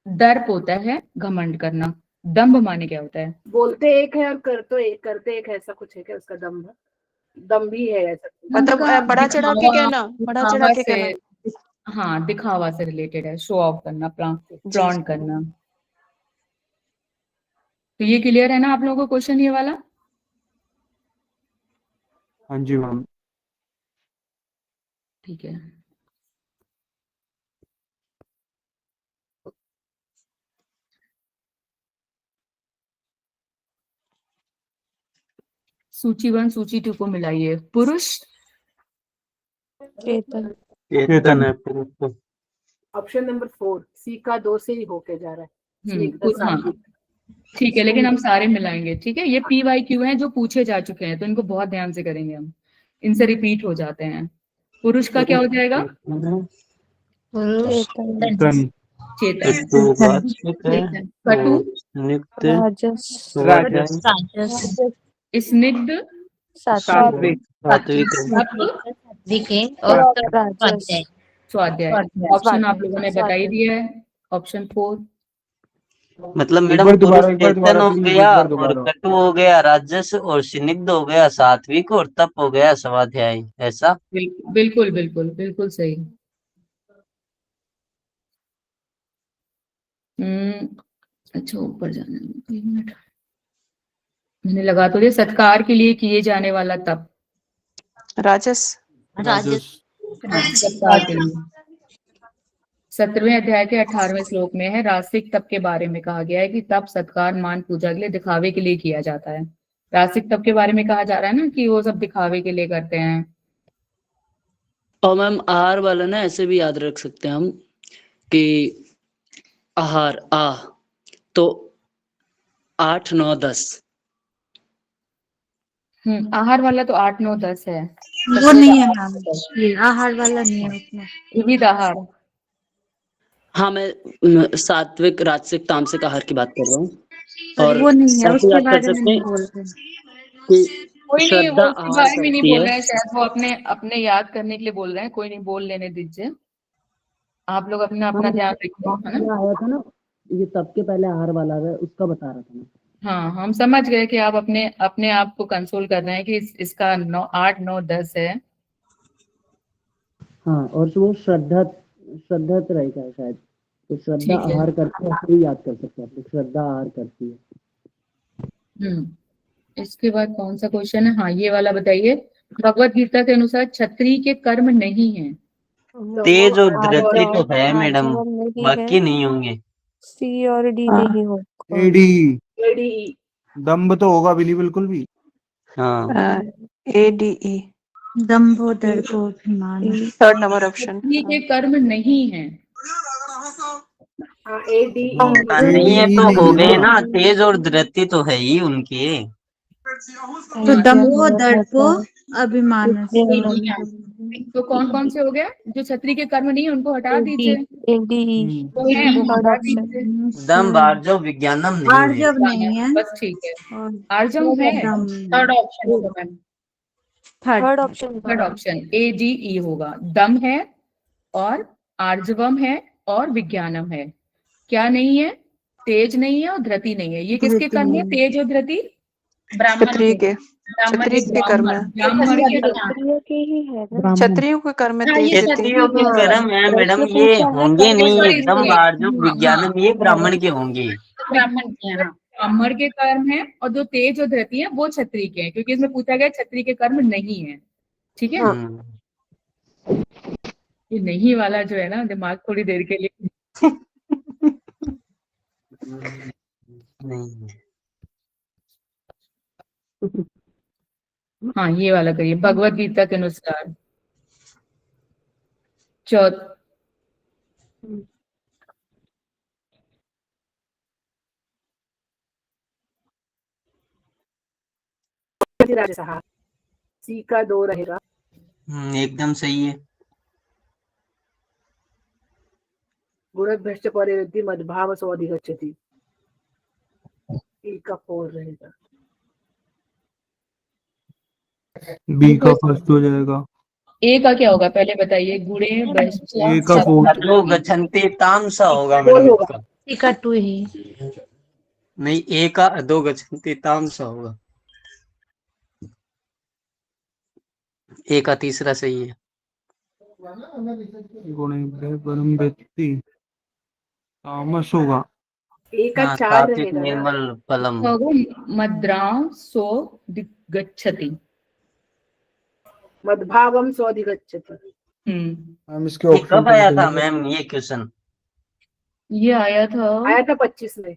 दर्प होता है घमंड करना। दंभ माने क्या होता है? बोलते एक है और करते एक है, ऐसा कुछ है क्या उसका? दम्भ, दम भी है ऐसा कुछ? मतलब का बड़ा चढ़ा के कहना, बड़ा चढ़ा दिखावा के से, कहना। हाँ, दिखावा से रिलेटेड है, शो ऑफ करना, जी फ्लॉन्ट करना। तो ये क्लियर है ना आप लोगों को क्वेश्चन ये वाला? हाँ जी मैम। ठीक है। सूची 1 सूची 2 को मिलाइए। पुरुष चेतन। चेतन है पुरुष तो। ऑप्शन नंबर 4, सी का 2 से ही होके जा रहा है। हाँ, ठीक है, लेकिन हम सारे मिलाएंगे। ठीक है, ये PYQ हैं जो पूछे जा चुके हैं, तो इनको बहुत ध्यान से करेंगे हम, इनसे रिपीट हो जाते हैं। पुरुष का क्या हो जाएगा? पुरुष चेतन। चेतन। कटु, नित्य, राजस। राजस, राजस, स्निग्ध, सात्विक। सात्विक, सात्विक और राजस। स्वाध्याय। ऑप्शन आप लोगों ने बता ही दिया है। ऑप्शन 4। मतलब एक मैडम बार पुरुष दोबारा चेतन हो please, गया एक बार और दोबारा। कटु हो गया राजस और स्निग्ध हो गया सात्विक और तप हो गया स्वाध्याय, ऐसा? बिल्कुल बिल्कुल बिल्कुल सही। अच्छा, ऊपर जाना है, 1 मिनट। मैंने लगा तो दिया, सत्कार के लिए किए जाने वाला तप। राजस, राजस। हाँ, सत्कार के लिए। 17वें अध्याय के 18वें श्लोक में है, रासिक तप के बारे में कहा गया है कि तप सत्कार मान पूजा के लिए, दिखावे के लिए किया जाता है। रासिक तप के बारे में कहा जा रहा है ना कि वो सब दिखावे के लिए करते हैं। और मैम आहार वाला ना ऐसे भी याद रख सकते हैं हम कि आहार तो 8, 9, 10। आहार वाला तो 8, 9, 10 है। वो नहीं है मैम, ये आहार वाला नहीं है उसमें। विविध आहार। हाँ, मैं सात्विक, राजसिक, तामसिक आहार की बात कर रहा हूँ। और वो नहीं है, ऐसे उसके याद कर बारे में सकते नहीं हैं बोल रहे। कि कोई नहीं, श्रद्धा वो उसके आहार बारे में नहीं करती बोल है। रहे हैं, शायद वो अपने अपने याद करने के लिए बोल रहे हैं। कोई नहीं, बोल लेने दीजिए। आप लोग अपना अपना ध्यान रखिए, है ना? आया था ना, ये सबके पहले आहार वाला है, उसका बता रहा था मैं। हाँ, हम समझ गए कि आप अपने अपने आप को कंसोल कर रहे हैं कि इसका 8, 9, 10 है। हाँ, और वो श्रद्धा रहेगा शायद, तो श्रद्धा ठीक है। आहार करती है, ऐसे भी याद कर सकते हैं आप लोग, श्रद्धा आहार करती है। इसके बाद कौन सा क्वेश्चन है? हाँ, ये वाला बताइए। भगवत गीता के अनुसार क्षत्रिय के कर्म नहीं है। तेज और धृति तो है मैडम, आचरण नहीं बाकी है। नहीं होंगे। C और D नहीं होगा। एडी, एडीई, दम्भ तो होगा भी नहीं बिल्कुल भी। हाँ, ADE, दम्भो दर्पोभिमान। Third number option. क्षत्रिय के कर्म नहीं है। हाँ ADE नहीं है तो नहीं हो है गए ना। ना, तेज और धृति तो है ही उनके। तो दम्भो दर्पो अभिमान। तो कौन कौन से हो गया? जो क्षत्रिय के कर्म नहीं है उनको हटा दीजिए। एडी तो है वो थर्ड हटा ऑप्शन। दीजिए। दम बारजो विज्ञानम नहीं है। आर्जव नहीं है। बस ठीक है। और आर्जव है। थर्ड ऑप्शन होगा ma'am. Third third option third option ADE होगा। दम है और आर्जवम है और विज्ञानम है। क्या नहीं है? तेज नहीं है और धृति नहीं है। ये किसके धृति कर्म है? नहीं। तेज और धृति? ब्राह्मण क्षत्रिय के, ब्राह्मण क्षत्रिय के कर्म है। ब्राह्मण के क्षत्रिय के ही है ना। क्षत्रियो के कर्म में हाँ, तेज ये धृति। क्षत्रियो के कर्म है मैडम, प्रश्न ये पूछा है होंगे कर्म नहीं, सॉरी, एकदम सॉरी। बारजो विज्ञानम ये ब्राह्मण के होंगे। ब्राह्मण के यहाँ। ब्राह्मण के कर्म है और जो तेज और धृति है वो क्षत्रिय के हैं, क्योंकि इसमें पूछा गया क्षत्रिय के कर्म नहीं है। ठीक है। ये नहीं वाला जो है ना, दिमाग थोड़ी देर के लिए नहीं। हाँ ये वाला करिए। भगवत गीता के अनुसार राजसहा C का 2 रहेगा। एकदम सही है। गुणभ्यश्च परिवृद्धि मद्भाव सो अधिगच्छति। E का 4 रहेगा। बी का फर्स्ट हो जाएगा। ए का क्या होगा पहले बताइए? गुणे ए का फोर्थ। अधो गच्छन्ति तामसा होगा फोर मैडम होगा। इसका। C का 2 है। नहीं, ए का अधो गच्छन्ति तामसा होगा। ए का तीसरा सही है। गुणे परम व्यक्ति तामस होगा। A का हाँ, 4 सात्विक रहेगा ना। निर्मल फलम। मद्रां सो गच्छति। मद्भावम सो अधिगच्छति। हम इसके ये ऑप्शन कब आया था मैम ये क्वेश्चन? ये आया था आया था 25 में।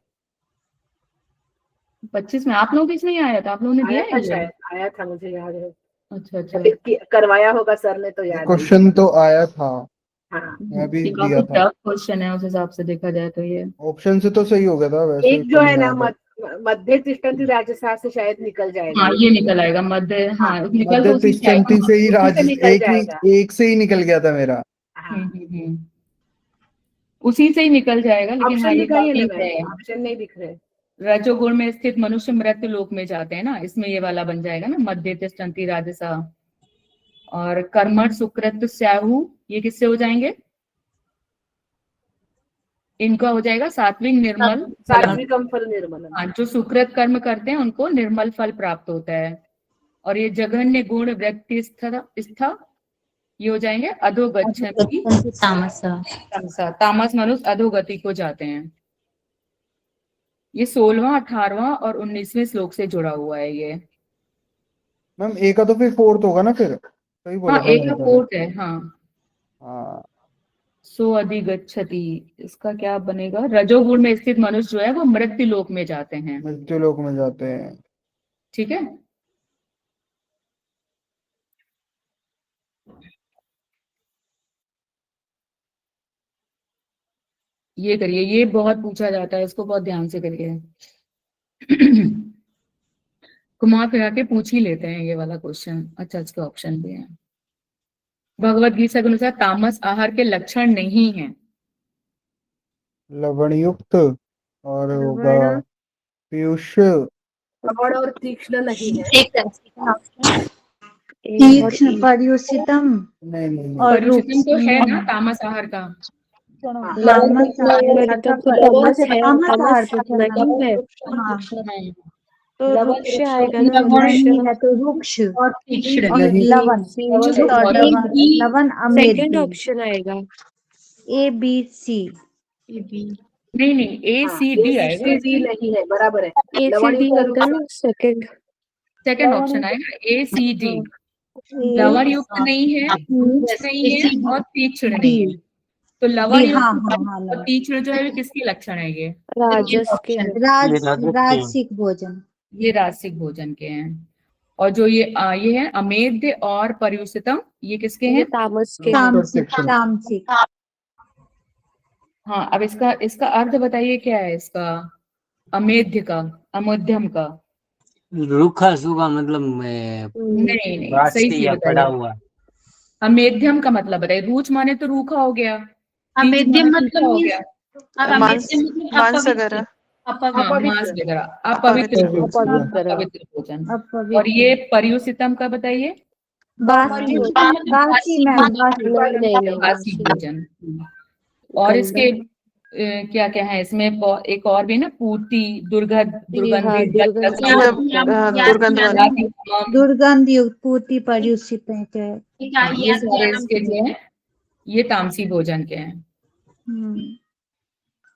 25 में। आप लोगों के इसमें ही आया था? आप लोगों ने दिया आया था है ये? शायद, आया था, मुझे याद है। अच्छा अच्छा। करवाया होगा सर ने तो याद क्वेश्चन तो आया था। हाँ। मैं भी ये दिया काफी था। टफ क्वेश्चन है उस हिसाब से देखा जाए तो। ये ऑप्शन से तो सही हो गया था वैसे। एक जो है ना मध्य तिष्ठन्ति राजसा से शायद निकल जाएगा। हाँ ये निकल आएगा मध्य। हाँ निकल तो उसी से आएगा। तिष्ठन्ति से ही राज उसी से निकल जाएगा। एक से ही निकल गया था मेरा। उसी से ही निकल जाएगा। लेकिन हाँ ऑप्शन ये दिखाइए काफी ना है। मैम, ऑप्शन नहीं दिख रहे। रजोगुण में स्थित मनुष्य मृत्यु लोक में जाते हैं ना, इसमें ये वाला बन जाएगा ना, मध्य तिष्ठन्ति राजसा। और कर्मठ सुकृत स्याहु ये किससे हो जाएंगे? इनका हो जाएगा सात्विक निर्मल फलम। सात्विकम फल निर्मल। हाँ, जो सुकृत कर्म करते हैं उनको निर्मल फल प्राप्त होता है। और ये जघन्य गुण व्यक्ति स्था ये हो जाएंगे अधोगच्छन्ति तामसा। तामस मनुष्य अधोगति को जाते हैं। ये 16वां 18वां और 19वें श्लोक से जुड़ा हुआ है ये। मैम ए का तो फिर फोर्थ होगा ना फिर? सही बोला हाँ था एक मैंने का पहले। फोर्थ है। हाँ हाँ सो अधिगच्छति। इसका क्या बनेगा? रजोगुण में स्थित मनुष्य जो है वो मृत्यु लोक में जाते हैं। मृत्यु लोक में जाते हैं। ठीक है। ये करिए। ये बहुत पूछा जाता है, इसको बहुत ध्यान से करिए। घुमा फिरा के पूछ ही लेते हैं ये वाला क्वेश्चन। अच्छा इसके ऑप्शन भी हैं। भगवत गीता के अनुसार तामस आहार के लक्षण नहीं है। लवण युक्त और होगा पीयूष। लवण और तीक्ष्ण नहीं है। तीक्ष्ण पर्युषितम नहीं नहीं और परिचितम तो है ना तामस आहार का। तामस आहार का तामस है, तामस आहार तामस पे नहीं है। हाँ तो रुक्ष आएगा ना, नहीं रुक्ष। है तो रुक्ष और तीक्ष्ण और नहीं। लवण और लवण सेकंड अमेठी। ऑप्शन आएगा। ABC। नहीं नहीं ACD आएगा। ACD नहीं है, बराबर है। लवण ACD युक्त होगा ना सेकंड। सेकंड ऑप्शन आएगा ACD। लवण युक्त नहीं है, रुक्ष नहीं है और तीक्ष्ण नहीं है। तो लवण युक्त और तीक्ष्ण जो है किसके लक्षण है? ये राजस के हैं। राजसिक भोजन। ये रासिक भोजन के हैं। और जो ये है अमेध्य और पर्युषितम, ये किसके ये हैं? तामस के तामसिक। हाँ, अब इसका अर्थ बताइए क्या है इसका, अमेध्य का, अमध्यम का? रूखा सूखा मतलब नहीं सही राष्ट्रीय से या पड़ा बताइए। हुआ। अमेध्यम का मतलब बताइए। रूच माने तो रूखा हो गया, तीच अमेध्यम माने मतलब तीखा हो means गया। अमेध्यम मतलब मांस अपवित्र, वगैरह। हाँ, मांस वगैरह, अपवित्र भोजन, अपवित्र भोजन। और ये पर्युषितम का बताइए। बासी बासी में नहीं बासी भोजन। और इसके क्या क्या है इसमें, एक और भी ना, पूर्ति, दुर्गंध, दुर्गंधी, दुर्गंध वाला। दुर्गंध युक्त पूर्ति पर्युषित है क्या? ये सारे इसके जो है ये तामसी भोजन के हैं।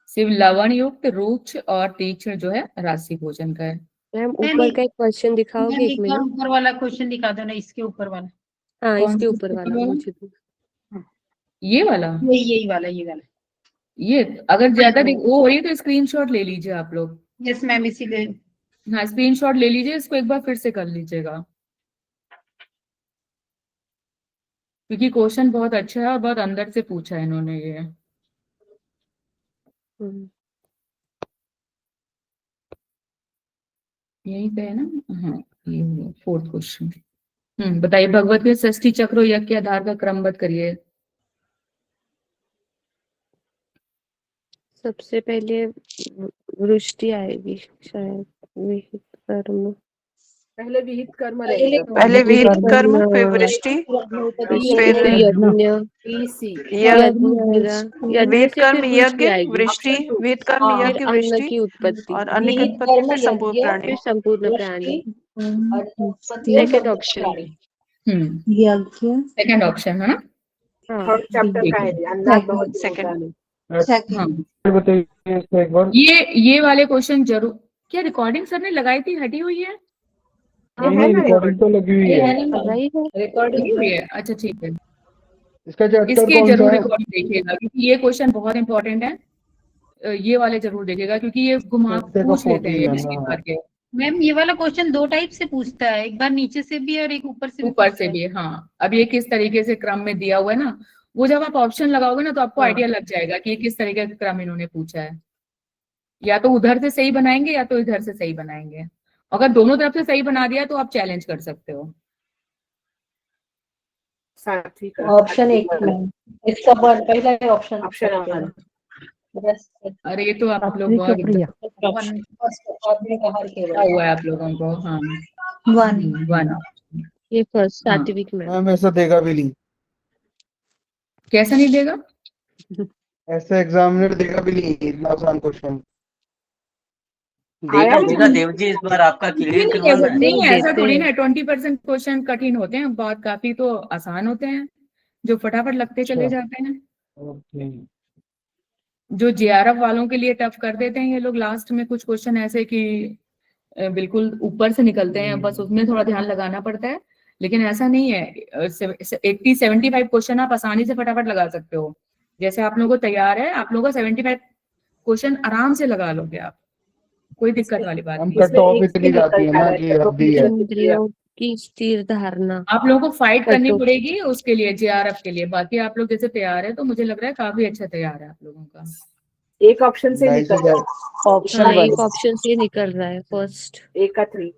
सिर्फ लवण युक्त, रुक्ष और तीक्ष्ण जो है राशि भोजन का है। मैम ऊपर का एक क्वेश्चन दिखाओगे एक मिनट? ऊपर वाला क्वेश्चन दिखा दो ना, इसके ऊपर वाला। हाँ, कौन इसके सा ऊपर वाला वाला? मुझे तो। ये वाला, यही वाला। ये अगर ज्यादा वो हो रही है तो स्क्रीनशॉट ले लीजिए आप लोग। यस मैम, इसीलिए। हाँ, स्क्रीनशॉट ले लीजिए, इसको एक बार फिर से कर लीजिएगा, क्योंकि क्वेश्चन बहुत अच्छा है और बहुत अंदर से पूछा है इन्होंने ये। यही पे है ना? हाँ, ये 4th क्वेश्चन। बताइए, भगवत के षष्ठी चक्र यज्ञ के आधार का क्रमबद्ध करिए। सबसे पहले वृष्टि आएगी शायद, विहित कर्म। पहले विहित कर्म रहेगा। पहले विहित कर्म, फिर वृष्टि, फिर यज्ञ, विहित कर्म यज्ञ, वृष्टि, विहित कर्म फिर यज्ञ, अन्न वृष्टि की उत्पत्ति, और अन्न की उत्पत्ति, फिर संपूर्ण प्राणी। फिर संपूर्ण प्राणी। Second option. यज्ञ सेकंड ऑप्शन है ना? हाँ, थर्ड चैप्टर का है अन्नाद भवति सेकंड। हाँ, बताइए इसको एक बार। ये वाले क्वेश्चन जरूर। क्या रिकॉर्डिंग सर ने लगाई थी, हटी हुई है? नहीं, रिकॉर्डिंग तो लगी हुई है। लगी हुई है, अच्छा ठीक है। इसका चैप्टर इसके कौन जरूर सा है? रिकॉर्डिंग देखिएगा, क्योंकि ये क्वेश्चन बहुत इंपॉर्टेंट है। ये वाले जरूर देखिएगा, क्योंकि ये घुमा पूछ लेते हैं ये skip करके। मैम ये वाला क्वेश्चन 2 टाइप से पूछता है, एक बार नीचे से भी और एक ऊपर से भी। ऊपर से भी, हाँ। अब ये किस तरीके से क्रम में दिया हुआ है ना, वो जब आप ऑप्शन लगाओगे ना तो आपको आइडिया लग जाएगा कि ये किस तरीके का क्रम इन्होंने पूछा है। या तो उधर से सही बनाएंगे या तो इधर से सही बनाएंगे। अगर दोनों तरफ से सही बना दिया तो आप चैलेंज कर सकते हो। ऑप्शन एक इसका पहला ऑप्शन। अरे ये तो आप लोग बहुत हुआ है आप लोगों को। हाँ, 1 ये फर्स्ट सात्विक में। मैम ऐसा देगा भी नहीं, कैसा नहीं देगा? ऐसा एग्जामिनर देगा भी नहीं इतना आसान क्वेश्चन। देगा देव जी, इस बार आपका क्लियर करवाना है। नहीं, ऐसा थोड़ी ना। 20% क्वेश्चन कठिन होते हैं, बहुत काफी तो आसान होते हैं जो फटाफट लगते चले जाते हैं। जो जेआरएफ वालों के लिए टफ कर देते हैं ये लोग लास्ट में, कुछ क्वेश्चन ऐसे कि बिल्कुल ऊपर से निकलते हैं, बस उसमें थोड़ा ध्यान लगाना पड़ता है। लेकिन ऐसा नहीं है, 80-75 क्वेश्चन आप आसानी से फटाफट लगा सकते हो। जैसे आप लोगों को तैयार है, आप लोगों को 75 क्वेश्चन आराम से लगा लोगे आप, कोई दिक्कत वाली बात नहीं। कट ऑफ इतनी जाती है ना कि हद्दी है। इंद्रियों की स्थिर धारणा आप लोगों को फाइट करनी पड़ेगी उसके लिए, जेआरएफ के लिए। बाकी आप लोग जैसे तैयार है तो मुझे लग रहा है काफी अच्छा तैयार है आप लोगों का। एक ऑप्शन से निकल रहा है। एक ऑप्शन से निकल रहा है फर्स्ट। A का 3।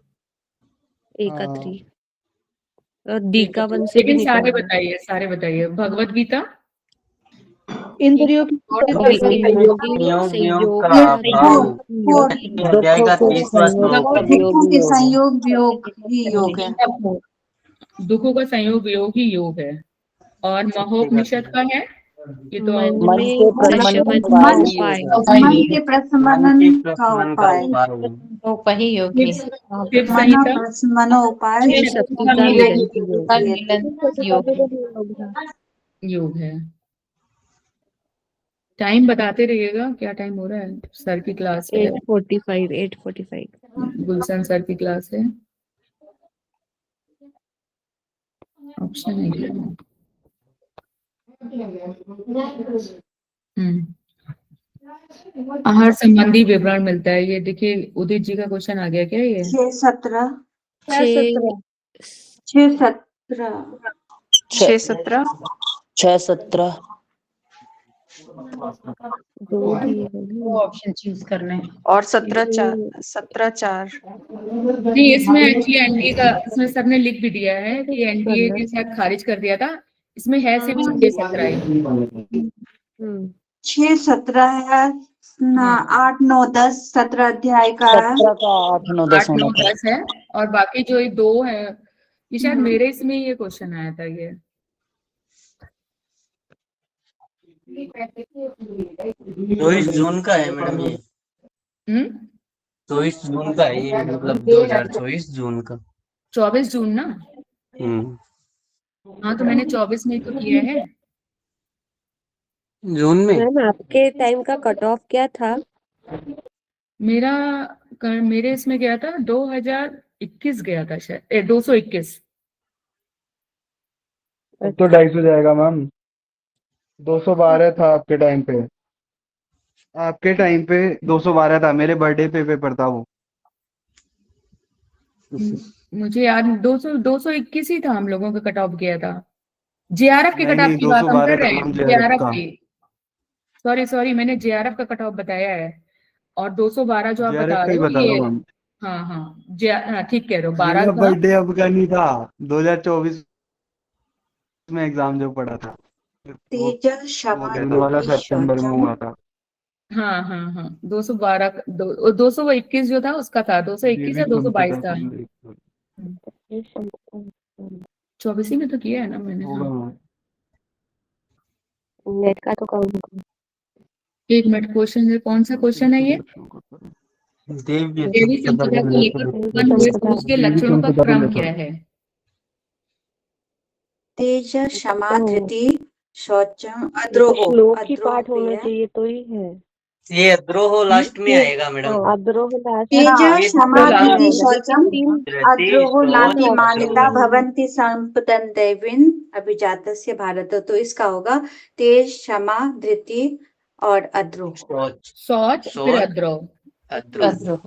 A का 3 और D का 1 से भी लेकिन निकल सारे रहा है। बताइए, सारे बताइए। भगवत गीता इंद्रियों की संयोग का अभाव, अध्याय का 30वां श्लोक। दुखों के संयोग वियोग ही योग है। दुखों का संयोग वियोग ही योग है। और महोपनिषद का है ये तो मन के प्रशमन का उपाय, वही योग है। शिव संहिता, मनोपाय योग है। टाइम बताते रहिएगा, क्या टाइम हो रहा है? सर की क्लास है, 8:45 गुलशन सर की क्लास है। ऑप्शन है आहार संबंधी विवरण मिलता है। ये देखिए उदित जी का क्वेश्चन आ गया क्या? ये 6-17 6-17 6-17 6-17 दो दिए हैं वो ना। ऑप्शन चूज करना है। और 17-4 नहीं, इसमें एक्चुअली एनडीए का, इसमें सर ने लिख भी दिया है कि एनडीए के साथ खारिज कर दिया था। इसमें है सिर्फ 6-17 ही। 6-17 है ना, 8-9-10 17 अध्याय का है। 17 का 8-9-10 8, 9, होना था। 10 है और बाकी जो ये 2 है, ये शायद मेरे इसमें ये क्वेश्चन आया था ये। 24 जून का है मैडम ये। 24 जून का है ये, मतलब 2024 जून का। 24 जून ना? हाँ, तो मैंने 24 में ही तो किया है। जून में। मैम आपके टाइम का कट ऑफ क्या था? मेरे इसमें गया था 2021 गया था शायद, 221। अब तो 250 जाएगा मैम। 212 था आपके टाइम पे। आपके टाइम पे 212 था, मेरे बर्थडे पे पेपर था वो। मुझे याद 221 ही था हम लोगों का कट ऑफ गया था। जेआरएफ के कट ऑफ नहीं, की बात हम 212 कर रहे था मैम हैं, JRF जेआरएफ का। की। सॉरी, मैंने जेआरएफ का कट ऑफ बताया है। और 212 जो आप बता JRF का रहे ही हो बता ये, दो मैम। हाँ, हाँ, ठीक कह रहे हो। 12 मेरा का। बर्थडे अब का नहीं था, 2024 में एग्जाम जो पड़ा था तेजा वो क्षमा कहने वाला धृति सितंबर में हुआ था। हाँ, 221 जो था उसका था, 221 या 222 था। 24 में तो किया है ना मैंने। होगा हाँ, मैम। नेट का तो कम। 1 मिनट, क्वेश्चन कौन सा क्वेश्चन है ये? देवी संपदा को लेकर उत्पन्न हुए पुरुष के लक्षणों का क्रम क्या है? तेजा क्षमा धृति शौचम अद्रोह। श्लोक की अद्रोह पाठ भी होना है। चाहिए तो ही है। ये अद्रोह लास्ट में आएगा मैडम। अद्रोह लास्ट तेजा ये क्षमा तो धृति लास्ट शौचम अद्रोह नाति शौच मान्यता है। भवन्ति संपदन दैविन अभिजातस्य भारत। तो इसका होगा तेज क्षमा धृति और अद्रोह। शौच फिर अद्रोह। अद्रोह।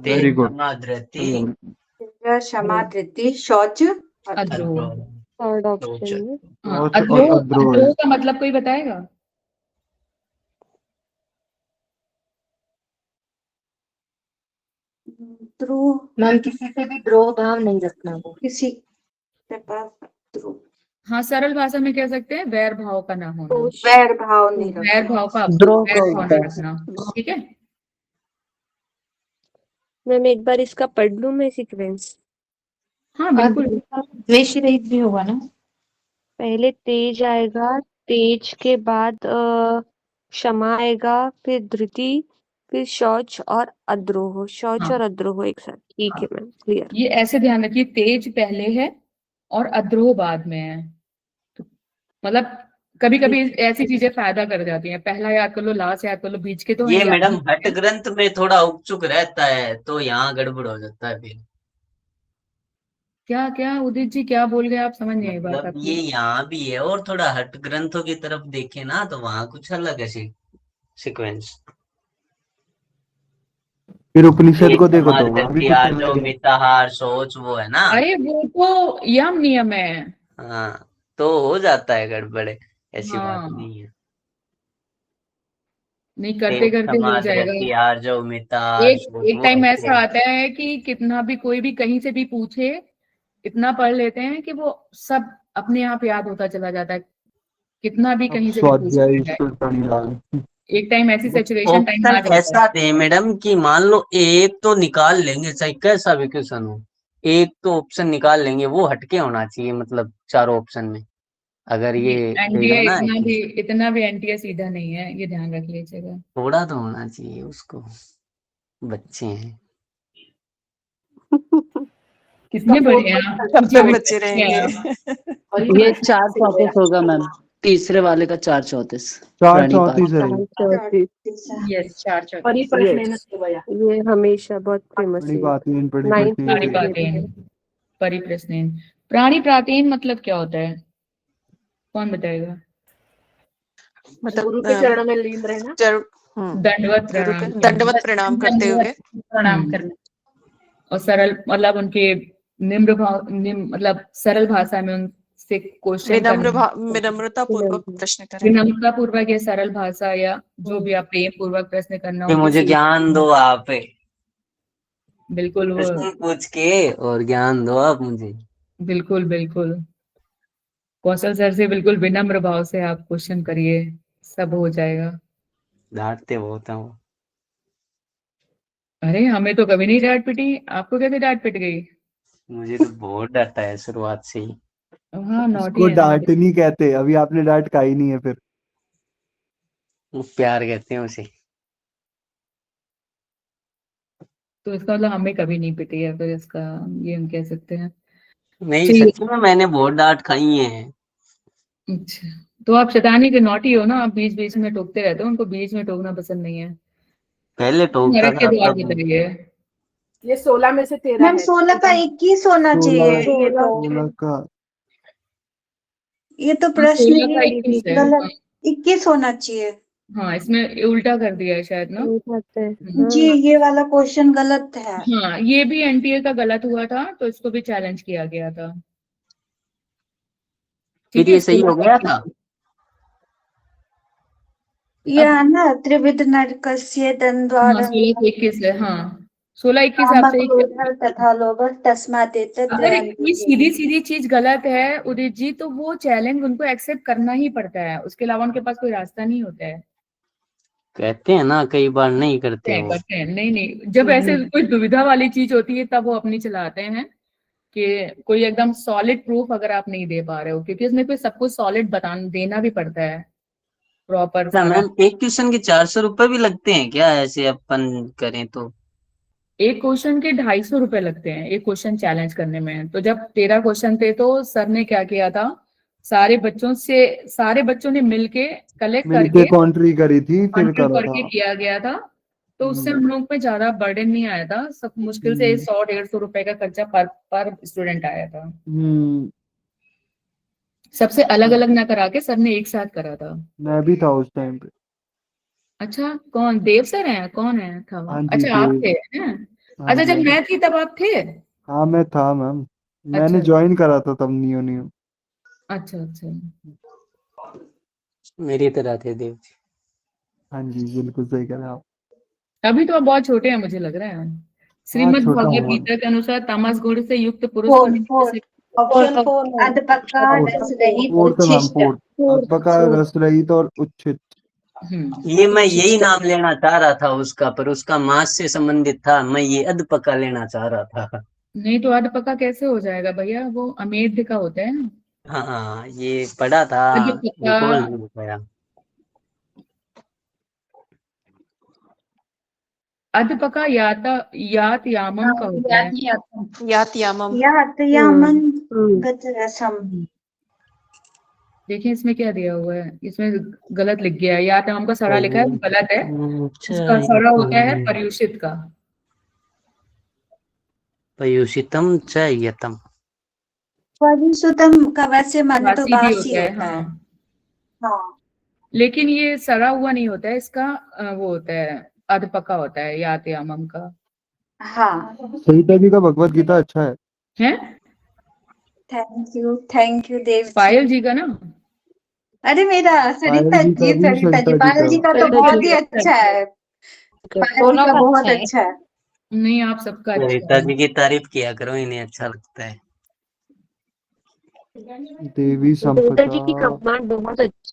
Very good. तेजा क्षमा धृति शौच अद्रोह। थर्ड ऑप्शन में हाँ, शौच और अद्रोह है। अद्रोह का मतलब कोई बताएगा? द्रोह मैम किसी से भी द्रोह भाव नहीं रखना वो। किसी के पास द्रोह हाँ, सरल भाषा में कह सकते हैं वैर भाव का ना होना। वैर भाव नहीं वैर रखना। भाव का द्रोह वैर का भाव होता ना है। रखना। ठीक है। मैम एक बार इसका पढ़ लूं मैं सीक्वेंस। हाँ, बिल्कुल। द्वेष रहित भी होगा ना। पहले तेज आएगा, तेज के बाद क्षमा आएगा, फिर धृति, फिर शौच और अद्रोह। शौच हाँ। और अद्रोह एक साथ। ठीक है मैम, क्लियर। ये ऐसे ध्यान रखिए, तेज पहले है और अद्रोह बाद में है। तो मतलब कभी कभी ऐसी चीजें फायदा कर जाती हैं, पहला याद कर लो, लास्ट याद कर लो, बीच के तो ये है याद मैडम नहीं। हट ग्रंथ में थोड़ा उपचुक रहता है तो यहाँ गड़बड़ हो जाता है फिर। क्या क्या उदित जी क्या बोल गए आप? समझ नहीं आई बात मतलब आपकी। ये यहाँ भी है और थोड़ा हट ग्रंथों की तरफ देखे ना तो वहाँ कुछ अलग है सीक्वेंस। फिर उपनिषद को देखो तो वहाँ भी कुछ जो अलग है। मिताहार सोच वो है ना। अरे वो तो यम नियम है। हाँ, तो हो जाता है गड़बड़, ऐसी बात हाँ, नहीं है। नहीं करते करते हो जाएगा। जो मिताहार एक सोच एक वो टाइम ऐसे ऐसा है। आता है कि कितना भी कोई भी कहीं से भी पूछे, इतना पढ़ लेते हैं कि वो सब अपने आप याद होता चला जाता है, कितना भी अब कहीं से भी पूछ स्वाध्याय लिया जाए। शनिवार। एक टाइम ऐसी सिचुएशन टाइम आ ऑप्शन जाता है। ऐसा दे मैडम कि मान लो एक तो निकाल लेंगे, चाहे कैसा भी क्वेश्चन हो, एक तो ऑप्शन निकाल लेंगे, वो हटके होना चाहिए, मतलब चारों ऑप्शन में। अगर ये एनटीए ना कि इतना भी एनटीए सीधा नहीं है, ये ध्यान रख लीजिएगा। थोड़ा तो होना चाहिए उसको, बच्चे हैं। कितने बड़े हैं आप? कब तक बच्चे रहेंगे? ये 4-34 होगा मैम, तीसरे वाले का 4-34। 4-34 है। 4-34। यस, 4 परिप्रश्न सेवया। ये हमेशा बहुत फेमस बड़ी है। बात नहीं, बड़ी नाइन्थ बात प्राणी नहीं। प्राचीन। परिप्रश्न। प्राणी प्राचीन मतलब क्या होता है? कौन बताएगा? गुरु के चरणों में लीन रहना। दंडवत गुरु प्रणाम के दंडवत प्रणाम करते हुए प्रणाम करना। और सरल मतलब उनके मतलब सरल भाषा में उनसे क्वेश्चन करना, विनम्रता पूर्वक प्रश्न करें। विनम्रता पूर्वक या सरल भाषा या जो भी आप प्रेम पूर्वक प्रश्न करना कि उनके मुझे से- ज्ञान दो आप, बिल्कुल वो प्रश्न पूछ के और ज्ञान दो आप मुझे। बिल्कुल बिल्कुल कौशल सर से बिल्कुल विनम्र भाव से आप क्वेश्चन करिए, सब हो जाएगा। डांटते बहुत हैं वो। अरे हमें तो कभी नहीं डांट पिटी, आपको कैसे डांट पिट गई? मुझे तो बहुत डांटा है शुरुआत से ही। हाँ नॉटी उसको है ना। डांट नहीं कहते, अभी आपने डांट खाई नहीं है फिर। वो प्यार कहते हैं उसे। तो इसका मतलब हमें कभी नहीं पिटी है, फिर इसका ये हम कह सकते हैं। नहीं चलिए, सच में मैंने बहुत डांट खाई है। अच्छा तो आप शैतानी के नॉटी हो ना, आप बीच बीच में टोकते रहते हो, उनको बीच में टोकना पसंद नहीं है। पहले टोकता नरक के था द्वार तब। बताइए। ये 16 में से 13 मैम है। 16 का 21 होना चाहिए। ये 16 तो सोलह का ये तो हाँ, प्रश्न 16 का ये 21 है। गलत, 21 होना चाहिए। हाँ इसमें उल्टा कर दिया है शायद ना। उठाते हैं। जी ये वाला क्वेश्चन गलत है। हाँ ये भी एनटीए का गलत हुआ था, तो इसको भी चैलेंज किया गया था। फिर ठीक है, ये सही हो गया था। यह ना त्रिविध नरकस्य हाँ द्वंद्वार 16 है, हाँ 16-21 कामः आपसे। क्रोधः तथा लोभः तस्मात् अगर एतद् कोई सीधी सीधी चीज गलत है उदित जी, तो वो चैलेंज उनको एक्सेप्ट करना ही पड़ता है, उसके अलावा उनके पास कोई रास्ता नहीं होता है। कहते हैं ना कई बार नहीं करते वो। करते हैं, नहीं नहीं, जब ऐसे कोई दुविधा वाली चीज होती है तब वो अपनी चलाते हैं कि कोई एकदम सॉलिड प्रूफ अगर आप नहीं दे पा रहे हो, क्योंकि उसमें कोई सब कुछ सॉलिड बता देना भी पड़ता है, प्रॉपर अच्छा सारा। मैम, एक क्वेश्चन के 400 रुपए भी लगते हैं क्या, ऐसे अपन करें तो? एक क्वेश्चन के 250 रुपए लगते हैं एक क्वेश्चन चैलेंज करने में। तो जब 13 क्वेश्चन थे तो सर ने क्या किया था, सारे बच्चों ने मिलके कलेक्ट मिलके करके कॉन्ट्री करी थी, फिर कॉन्ट्रीब्यूट करा करके था। किया गया था। तो उससे हम लोग पे ज्यादा बर्डन नहीं आया था, सब मुश्किल से 100-150 रुपए का खर्चा पर स्टूडेंट आया था। सबसे अलग अलग ना करा के सर ने एक साथ करा था। मैं भी था उस टाइम पे। अच्छा कौन, देव सर हैं, कौन है था वहाँ? हाँ जी अच्छा आप देव। थे हैं? हाँ अच्छा जी जब मैं थी तब आप थे? हाँ मैं था मैम, मैंने अच्छा ज्वाइन करा था तब न्यू न्यू। अच्छा अच्छा। मेरी तरह थे देव जी। हाँ जी बिल्कुल सही कह रहे हैं आप। अभी तो आप बहुत छोटे हैं मुझे लग रहा है। हाँ श्रीमद् छोटा भगवद हूँ। गीता के अनुसार तामस गुण से युक्त पुरुष को फोर नित्य फोर से- ऑप्शन 4 अधपक्का रस रहित फोर्थ मैम, उच्छिष्ट। फोर्थ अधपका रस रहित और उच्छित। ये मैं यही नाम लेना चाह रहा था उसका, पर उसका मास से संबंधित था, मैं ये अधपका लेना चाह रहा था। नहीं तो अधपका कैसे हो जाएगा भैया, वो अमेध का होता है ना। हाँ ये पढ़ा था, अधपका रिकॉल नहीं हो पाया। अधपका यात यामम का होता है। यात यामम। यात यामन गत रसम। देखिए इसमें क्या दिया हुआ है, इसमें गलत लिख गया है, यात यामम का सड़ा लिखा है वो गलत है। इसका सड़ा होता है पर्युषित का। पयुषितम च यतम। परिसुतम का वैसे माने तो बासी भी बासी होता है, होता है। हाँ। हाँ लेकिन ये सड़ा हुआ नहीं होता है, इसका वो होता है अधपका होता है यात यामम का। हाँ। सरिता जी का भगवत गीता अच्छा है। है थैंक यू देव जी। पायल जी का ना। अरे मेरा सरिता पायल जी का जी, भी, सरिता जी, सरिता जी पायल जी का। का तो बहुत ही अच्छा है। पायल जी का बहुत अच्छा है। नहीं आप सबका अच्छा सरिता है। जी की तारीफ किया करो, इन्हें अच्छा लगता है। देवी सरिता जी की संपदा। कमांड बहुत अच्छी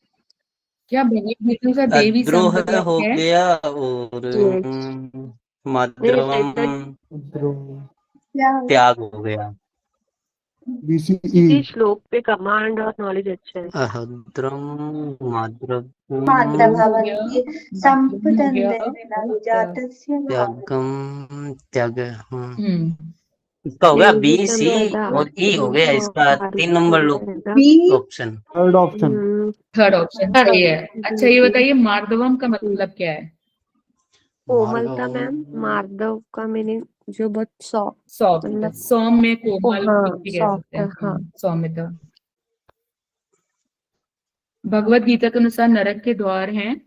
क्या भगवत गीता का देवी अद्रोह संपदा हो है? गया और है। माद्रवम क्या त्याग हो गया। बीसीई। इसी श्लोक पे कमांड और नॉलेज अच्छा है। अहद्रम माद्रवम मात्र हो गया, भवन्ति माद्रम हो गया, संपदन्तेन और विजातस्य त्यागम त्याग। हम्म इसका हो गया बी निर्वितम सी तथा और ई हो गया, इसका 3 number B option. Third option. Third option सही है। अच्छा ये बताइए मार्दवम का मतलब क्या है? कोमलता मैम, मार्दव का मीनिंग जो बहुत सॉफ्ट, सॉफ्ट, मतलब सौम्य कोमल हाँ भी कह सकते सॉफ्ट, हैं। हाँ। सौम्यता। भगवत गीता के अनुसार नरक के द्वार हैं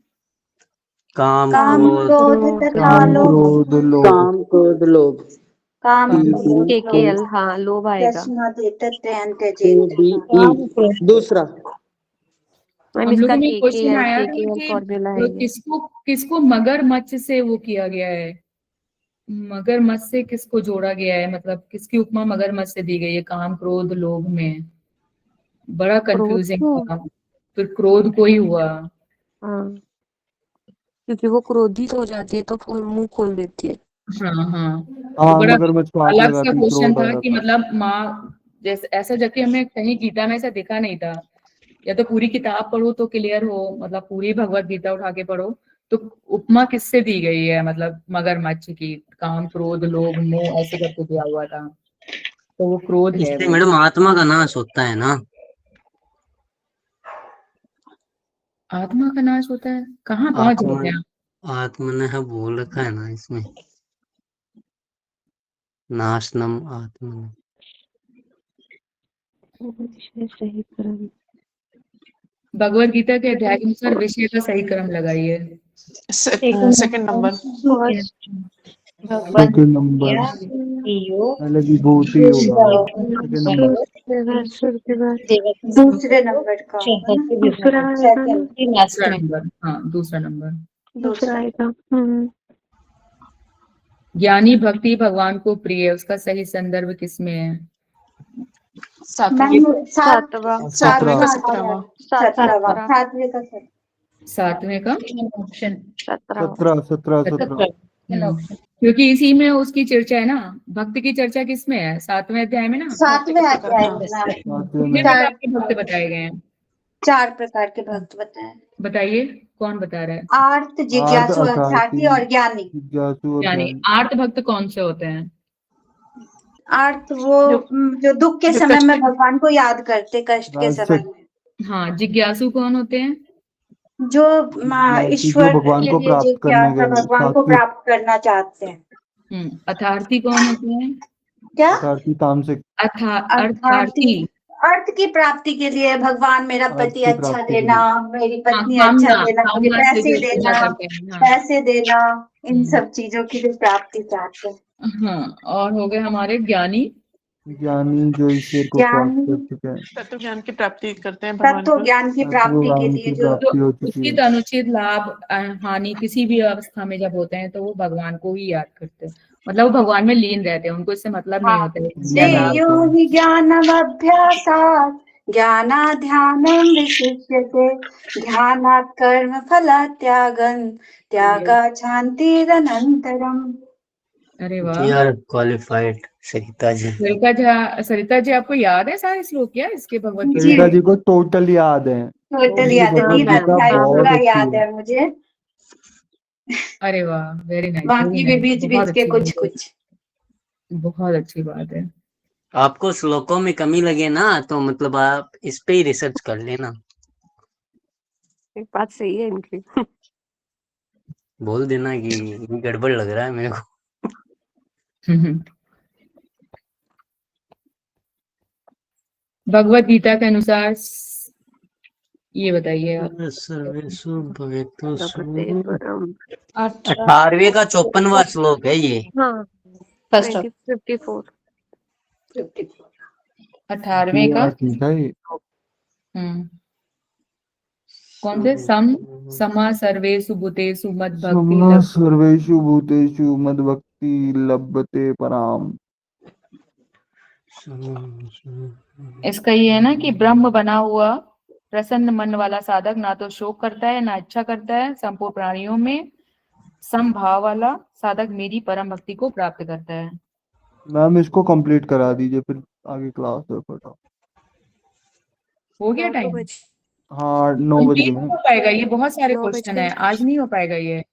काम काम क्रोध क्रोध तथा काम लोभ। क्रोध लोभ। काम क्रोध लोभ। काम KKL, हाँ लोभ आएगा। प्रश्नादेतत्रयं त्यजेत्। दूसरा मैम हम इसका लोगों में क्वेश्चन KKL आया था KKL कि फॉर्मूला है ये। किसको किसको मगरमच्छ से वो किया गया है, मगरमच्छ से किसको जोड़ा गया है, मतलब किसकी उपमा मगरमच्छ से दी गई है काम क्रोध लोभ में, बड़ा कंफ्यूजिंग क्रोध था। फिर क्रोध को ही हुआ। हाँ, क्योंकि वो क्रोधित हो जाती है तो मुंह खोल देती है। हाँ हाँ, तो हाँ बड़ा मगरमच्छ को आग अलग सा लगाती क्वेश्चन क्रोध आ था कि जाता। मतलब माँ जैसे ऐसा, जबकि हमें कहीं गीता में ऐसा दिखा नहीं था। या तो पूरी किताब पढ़ो तो क्लियर हो, मतलब पूरी भगवत गीता उठा के पढ़ो तो उपमा किससे दी गई है, मतलब मगरमच्छ की, काम क्रोध लोभ मोह ऐसे करके दिया हुआ था, तो वो क्रोध है इससे वो। मैडम आत्मा का नाश होता है ना। आत्मा का नाश होता है, कहाँ पहुंच आत्मा जाते हैं? आत्मा ने है बोल रखा है ना इसमें, नाशनम आत्मा। सही क्रम। भगवत गीता के अध्याय के अनुसार विषय का सही क्रम लगाइए। Second number. सेकंड नंबर पहले विभूति होगा, सेकंड नंबर दूसरे नंबर का होगा ना? दूसरा आएगा ना? दूसरा नंबर, हाँ दूसरा नंबर। दूसरा आएगा। ज्ञानी भक्ति भगवान को प्रिय है, उसका सही संदर्भ किसमें है? मैम सातवां सातवें का 17वां। 7वें का 7वें का ऑप्शन 17वां 17 क्योंकि इसी में उसकी चर्चा है ना, भक्त की चर्चा किसमें है? 7वें अध्याय में ना। 7वें अध्याय में कितने मैम प्रकार के भक्त बताए गए हैं? 4 प्रकार के भक्त बताए। बताइए कौन बता रहा है? आर्त, जिज्ञासु, अर्थार्थी और ज्ञानी। जिज्ञासु और यानी ज्ञानी। आर्त भक्त कौन से होते हैं? आर्त वो जो दुख के समय में भगवान को याद करते, कष्ट के समय में। हाँ, जिज्ञासु कौन होते हैं? जो जिज्ञासु ईश्वर जो भगवान के को लिए प्राप्त करने जिज्ञासा, के लिए भगवान को सात्विक। प्राप्त करना चाहते हैं। अर्थार्थी कौन होते हैं? क्या? अर्थार्थी तामसिक। अर्थार्थी अर्थ की प्राप्ति के लिए भगवान मेरा अर्थ पति की अच्छा प्राप्ति के देना, लिए। मेरी पत्नी कामना, अच्छा देना, मुझे कामना से पैसे जो पूजा देना, करते हैं। हाँ पैसे देना, इन सब चीजों की जो प्राप्ति चाहते हैं। हाँ, और हो गए हमारे ज्ञानी। ज्ञानी जो ईश्वर को प्राप्त कर चुके हैं, तत्व ज्ञान की प्राप्ति करते हैं भगवान तत्व को। ज्ञान की तत्व प्राप्ति के ज्ञान लिए की जो प्राप्ति हो चुकी उचित है। अनुचित लाभ हानि किसी भी अवस्था में जब होते हैं तो वो भगवान को ही याद करते हैं, मतलब वो भगवान में लीन रहते हैं, उनको इससे मतलब नहीं होता है क्या लाभ। श्रेयो हि ज्ञानमभ्यासात् ज्ञानाध्यानं विशिष्यते ध्यानात् कर्म फलात् त्यागात् शान्तिरनन्तरम्। अरे वाह, जी आर क्वालिफाइड सरिता जी। सरिता जी आपको याद है सारे श्लोक क्या इसके भगवत गीता? सरिता जी को टोटल याद है। टोटल याद है, भगवत 3 गीता अध्याय बहुत पूरा अच्छी याद है। है मुझे। अरे वाह, वेरी नाइस, बाकी भी बीच बीच के कुछ कुछ। बहुत अच्छी बात है। आपको श्लोकों में कमी लगे ना तो मतलब आप इस पे ही रिसर्च कर लेना। एक बात सही है इनकी। बोल देना कि ये गड़बड़ लग रहा है मेरे को। भगवत गीता के अनुसार ये बताइए आप। सर्वेषु भवेतु भगवते परम। 18वें का 54वां श्लोक है ये। हाँ, फर्स्ट 54 18वें का ठीक है ये। कौन से? समा सर्वेषु भूतेषु मद्भक्ति समा लभ। सर्वेषु भूतेषु मद्भक्ति लभते पराम। इसका ये है ना कि ब्रह्म बना हुआ प्रसन्न मन वाला साधक ना तो शोक करता है ना इच्छा करता है, संपूर्ण प्राणियों में समभाव वाला साधक मेरी परम भक्ति को प्राप्त करता है। मैम इसको कंप्लीट करा दीजिए फिर आगे क्लास है फटाफट। हो गया टाइम? हाँ 9 बज नहीं गए हैं। हो पाएगा, ये बहुत सारे 9 बज क्वेश्चन गए। है, आज नहीं हो पाएगा ये।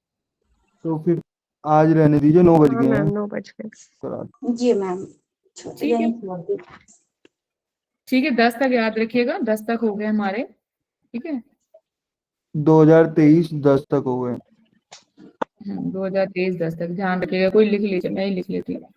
तो फिर आज रहने दीजिए, 9 बज हाँ गए मैम हैं। 9 बज गए। करा दीजिए। जी मैम, ठीक है, ठीक है, 10 तक याद रखिएगा, 10 तक हो गए हमारे। ठीक है, 2023 10 तक हो गए। 2023 10 तक ध्यान रखिएगा। कोई लिख लीजिए, मैं ही लिख लेती हूँ।